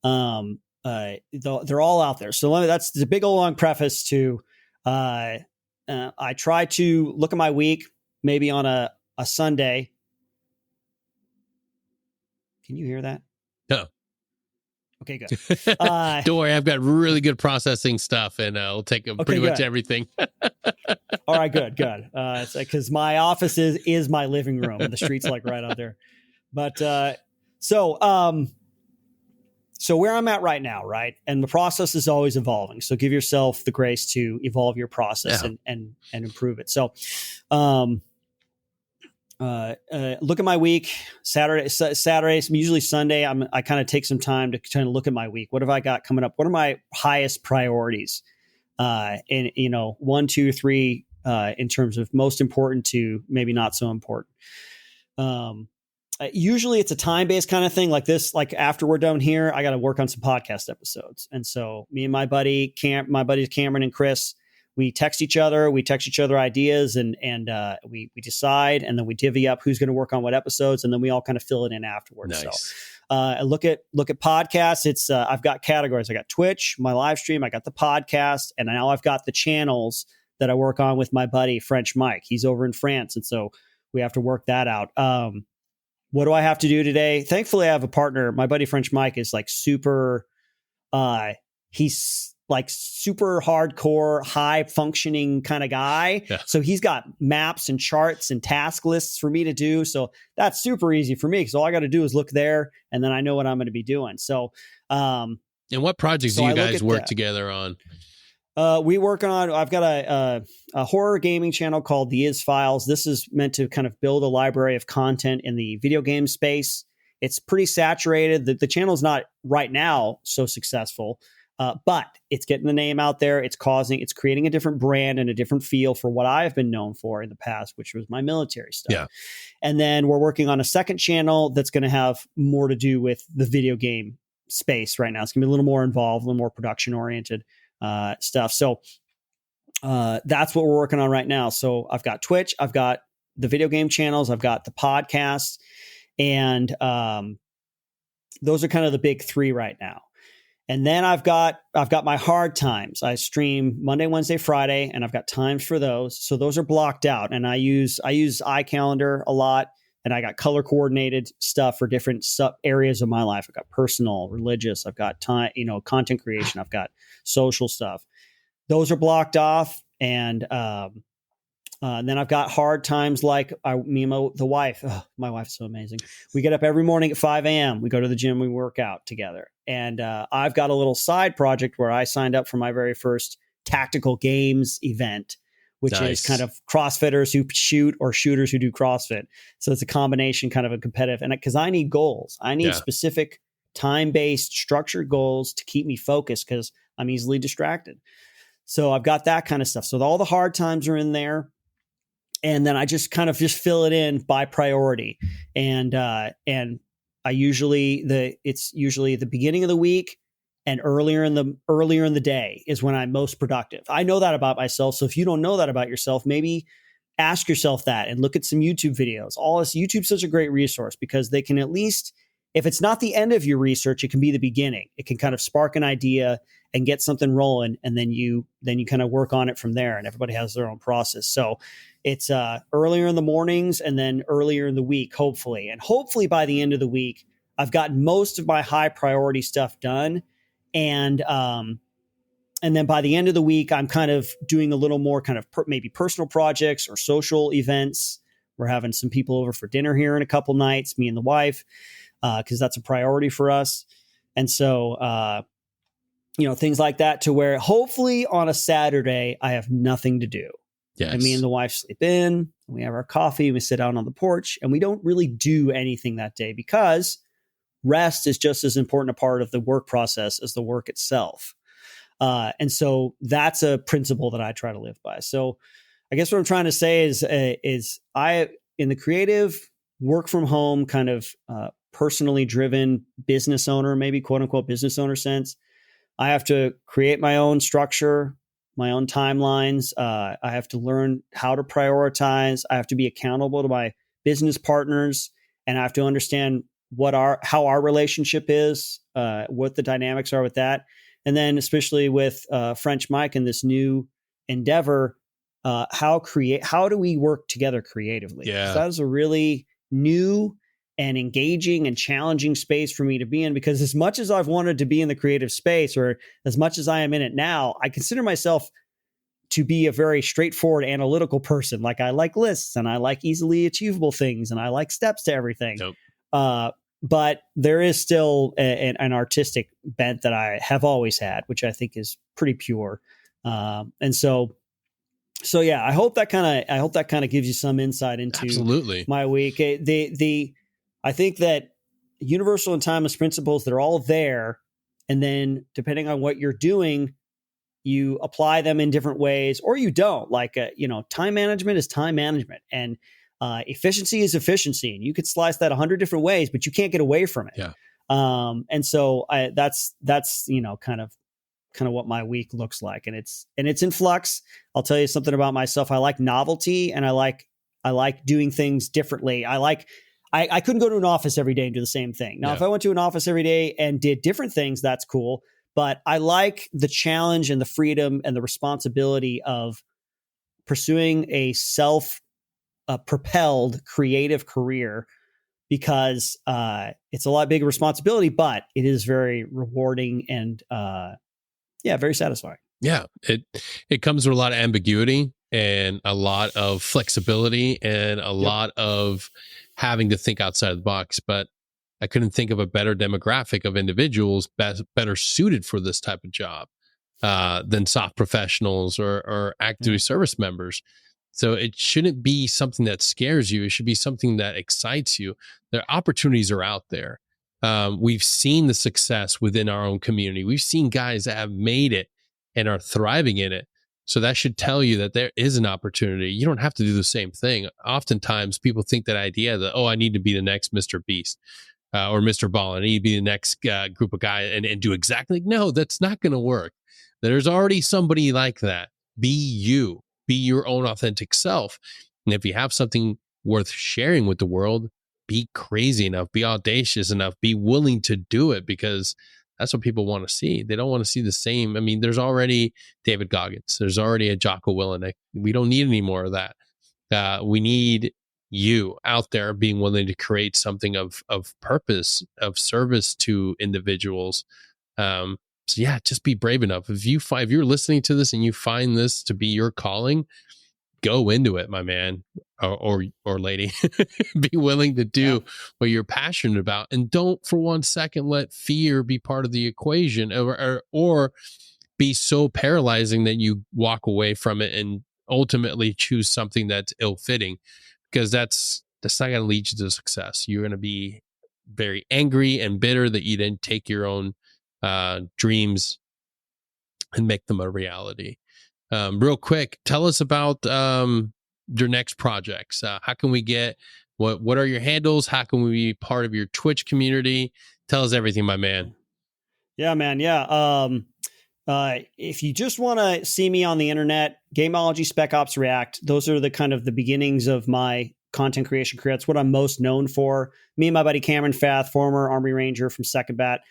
Speaker 3: They're all out there. So that's the big old long preface to, I try to look at my week, maybe on a Sunday. Can you hear that?
Speaker 1: No.
Speaker 3: Okay, good.
Speaker 1: Don't worry, I've got really good processing stuff, and I'll take pretty much everything.
Speaker 3: All right, good. It's like, because my office is my living room, and the street's like right out there. But so where I'm at right now, right, and the process is always evolving. So give yourself the grace to evolve your process and improve it. So, look at my week. Saturdays, usually Sunday. I kind of take some time to kind of look at my week. What have I got coming up? What are my highest priorities? And 1, 2, 3, in terms of most important to maybe not so important. Usually it's a time-based kind of thing like this. Like after we're done here, I got to work on some podcast episodes. And so me and my buddies Cameron and Chris, we text each other ideas and we decide, and then we divvy up who's going to work on what episodes, and then we all kind of fill it in afterwards.
Speaker 1: Nice.
Speaker 3: So I look at podcasts. It's I've got categories. I got Twitch, my live stream, I got the podcast, and now I've got the channels that I work on with my buddy French Mike. He's over in France, and so we have to work that out. What do I have to do today? Thankfully, I have a partner. My buddy French Mike is like super. He's like super hardcore, high functioning kind of guy. Yeah. So he's got maps and charts and task lists for me to do. So that's super easy for me because all I got to do is look there, and then I know what I'm going to be doing. So,
Speaker 1: and what projects do you guys work together on?
Speaker 3: We work on, I've got a horror gaming channel called the Izzy Files. This is meant to kind of build a library of content in the video game space. It's pretty saturated. The channel's not right now so successful, but it's getting the name out there. It's creating a different brand and a different feel for what I've been known for in the past, which was my military stuff. Yeah. And then we're working on a second channel that's going to have more to do with the video game space right now. It's going to be a little more involved, a little more production oriented stuff. So that's what we're working on right now. So I've got Twitch, I've got the video game channels, I've got the podcast, and those are kind of the big three right now. And then I've got my hard times. I stream Monday, Wednesday, Friday, and I've got times for those. So those are blocked out, and I use iCalendar a lot, and I got color coordinated stuff for different sub areas of my life. I've got personal, religious, I've got time, content creation, I've got social stuff. Those are blocked off. And then I've got hard times like me and the wife. Oh, my wife's so amazing. We get up every morning at 5 a.m. We go to the gym, we work out together. And I've got a little side project where I signed up for my very first tactical games event, which is kind of CrossFitters who shoot or shooters who do CrossFit. So it's a combination, kind of a competitive. And because I need goals, I need specific time-based structured goals to keep me focused because I'm easily distracted. So I've got that kind of stuff. So all the hard times are in there. And then I just kind of fill it in by priority. And it's usually the beginning of the week and earlier in the day is when I'm most productive. I know that about myself. So if you don't know that about yourself, maybe ask yourself that and look at some YouTube videos. YouTube's such a great resource because they can at least, if it's not the end of your research, it can be the beginning. It can kind of spark an idea and get something rolling, and then you kind of work on it from there. And everybody has their own process. So it's earlier in the mornings and then earlier in the week, hopefully. And hopefully by the end of the week, I've gotten most of my high priority stuff done. And then by the end of the week, I'm kind of doing a little more kind of maybe personal projects or social events. We're having some people over for dinner here in a couple nights, me and the wife, because that's a priority for us. And so, things like that, to where hopefully on a Saturday, I have nothing to do. Yes. And me and the wife sleep in, we have our coffee, we sit out on the porch, and we don't really do anything that day because rest is just as important a part of the work process as the work itself. And so that's a principle that I try to live by. So I guess what I'm trying to say is I, in the creative work from home kind of personally driven business owner, maybe quote unquote business owner sense, I have to create my own structure, timelines. I have to learn how to prioritize. I have to be accountable to my business partners, and I have to understand how our relationship is, what the dynamics are with that. And then especially with French Mike and this new endeavor, how do we work together creatively?
Speaker 1: Yeah.
Speaker 3: That is a really new and engaging and challenging space for me to be in, because as much as I've wanted to be in the creative space, or as much as I am in it now, I consider myself to be a very straightforward analytical person. Like, I like lists and I like easily achievable things and I like steps to everything.
Speaker 1: Nope.
Speaker 3: But there is still an artistic bent that I have always had, which I think is pretty pure. And so yeah, I hope that kind of gives you some insight into
Speaker 1: Absolutely.
Speaker 3: my week. I think that universal and timeless principles, they're all there. And then depending on what you're doing, you apply them in different ways, or you don't. Like, time management is time management, and efficiency is efficiency. And you could slice that 100 different ways, but you can't get away from it.
Speaker 1: Yeah.
Speaker 3: And so that's kind of what my week looks like. And it's in flux. I'll tell you something about myself. I like novelty, and I like doing things differently. I couldn't go to an office every day and do the same thing. Now, if I went to an office every day and did different things, that's cool. But I like the challenge and the freedom and the responsibility of pursuing a self-propelled creative career, because it's a lot bigger responsibility, but it is very rewarding and very satisfying.
Speaker 1: Yeah, it comes with a lot of ambiguity and a lot of flexibility and a lot of having to think outside the box. But I couldn't think of a better demographic of individuals better suited for this type of job than soft professionals or active duty service members. So it shouldn't be something that scares you. It should be something that excites you. The opportunities are out there. We've seen the success within our own community. We've seen guys that have made it and are thriving in it. So that should tell you that there is an opportunity. You don't have to do the same thing. Oftentimes people think that idea that, I need to be the next Mr. Beast or Mr. Ball. I need to be the next group of guys and do exactly. No, that's not going to work. There's already somebody like that. Be you. Be your own authentic self. And if you have something worth sharing with the world, be crazy enough, be audacious enough, be willing to do it, because that's what people want to see. They don't want to see the same. I mean, there's already David Goggins. There's already a Jocko Willenick. We don't need any more of that. We need you out there being willing to create something of purpose, of service to individuals. So yeah, just be brave enough. If you're listening to this and you find this to be your calling, go into it, my man or lady. Be willing to do what you're passionate about, and don't for one second let fear be part of the equation or be so paralyzing that you walk away from it and ultimately choose something that's ill-fitting, because that's not going to lead you to success. You're going to be very angry and bitter that you didn't take your own dreams and make them a reality. Real quick, tell us about your next projects. How can we get, what are your handles? How can we be part of your Twitch community? Tell us everything, my man.
Speaker 3: Yeah, man. Yeah. If you just want to see me on the internet, Gameology, Spec Ops, React, those are the kind of the beginnings of my content creation career. That's what I'm most known for. Me and my buddy Cameron Fath, former Army Ranger from Second Bat,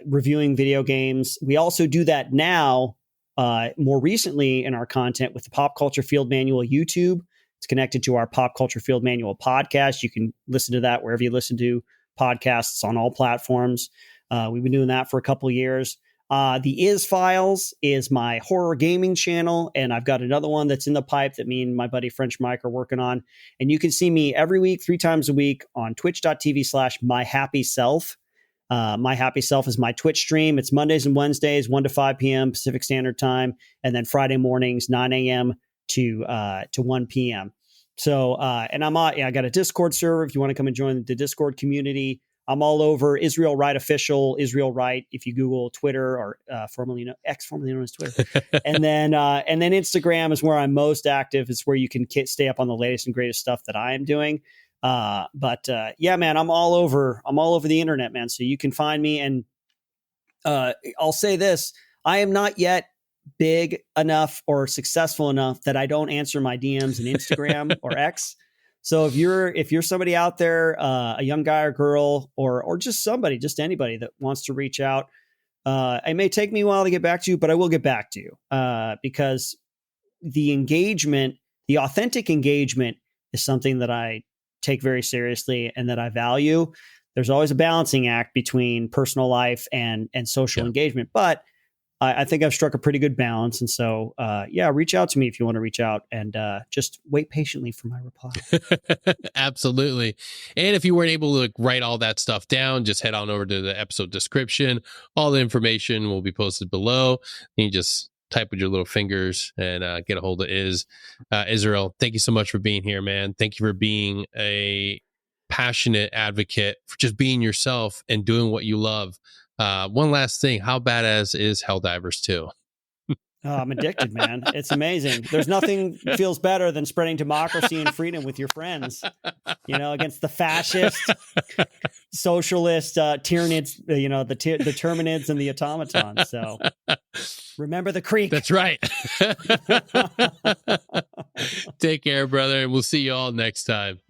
Speaker 3: reviewing video games. We also do that now, more recently in our content with the Pop Culture Field Manual YouTube. It's connected to our Pop Culture Field Manual podcast. You can listen to that wherever you listen to podcasts on all platforms. We've been doing that for a couple of years. The Is Files is my horror gaming channel, and I've got another one that's in the pipe that me and my buddy French Mike are working on. And you can see me every week, 3 times a week on twitch.tv/myhappyself. My Happy Self is my Twitch stream. It's Mondays and Wednesdays, 1 to 5 p.m. Pacific Standard Time, and then Friday mornings, 9 a.m. to 1 p.m. So, and I got a Discord server if you want to come and join the Discord community. I'm all over Israel Wright official, Israel Wright. If you Google Twitter or formerly known as Twitter, and then Instagram is where I'm most active. It's where you can stay up on the latest and greatest stuff that I am doing. But yeah, man, I'm all over the internet, man. So you can find me. And I'll say this: I am not yet big enough or successful enough that I don't answer my DMs in Instagram or X. So if you're somebody out there, a young guy or girl, or just somebody, just anybody that wants to reach out, it may take me a while to get back to you, but I will get back to you because the engagement, the authentic engagement, is something that I take very seriously and that I value. There's always a balancing act between personal life and social engagement, but I think I've struck a pretty good balance. And so, reach out to me if you want to reach out, and just wait patiently for my reply.
Speaker 1: Absolutely. And if you weren't able to write all that stuff down, just head on over to the episode description. All the information will be posted below. And you just type with your little fingers and get a hold of Israel. Thank you so much for being here, man. Thank you for being a passionate advocate for just being yourself and doing what you love. One last thing, how badass is Helldivers 2?
Speaker 3: I'm addicted, man. It's amazing. There's nothing feels better than spreading democracy and freedom with your friends, against the fascist, socialist, tyrannids, the Terminids and the automatons. So remember the creek.
Speaker 1: That's right. Take care, brother, and we'll see you all next time.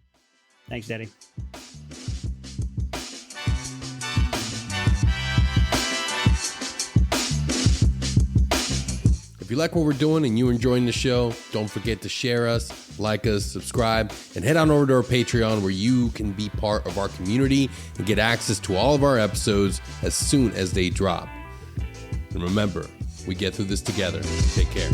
Speaker 3: Thanks, Daddy.
Speaker 1: If you like what we're doing and you're enjoying the show, don't forget to share us, like us, subscribe, and head on over to our Patreon where you can be part of our community and get access to all of our episodes as soon as they drop. And remember, we get through this together. Take care.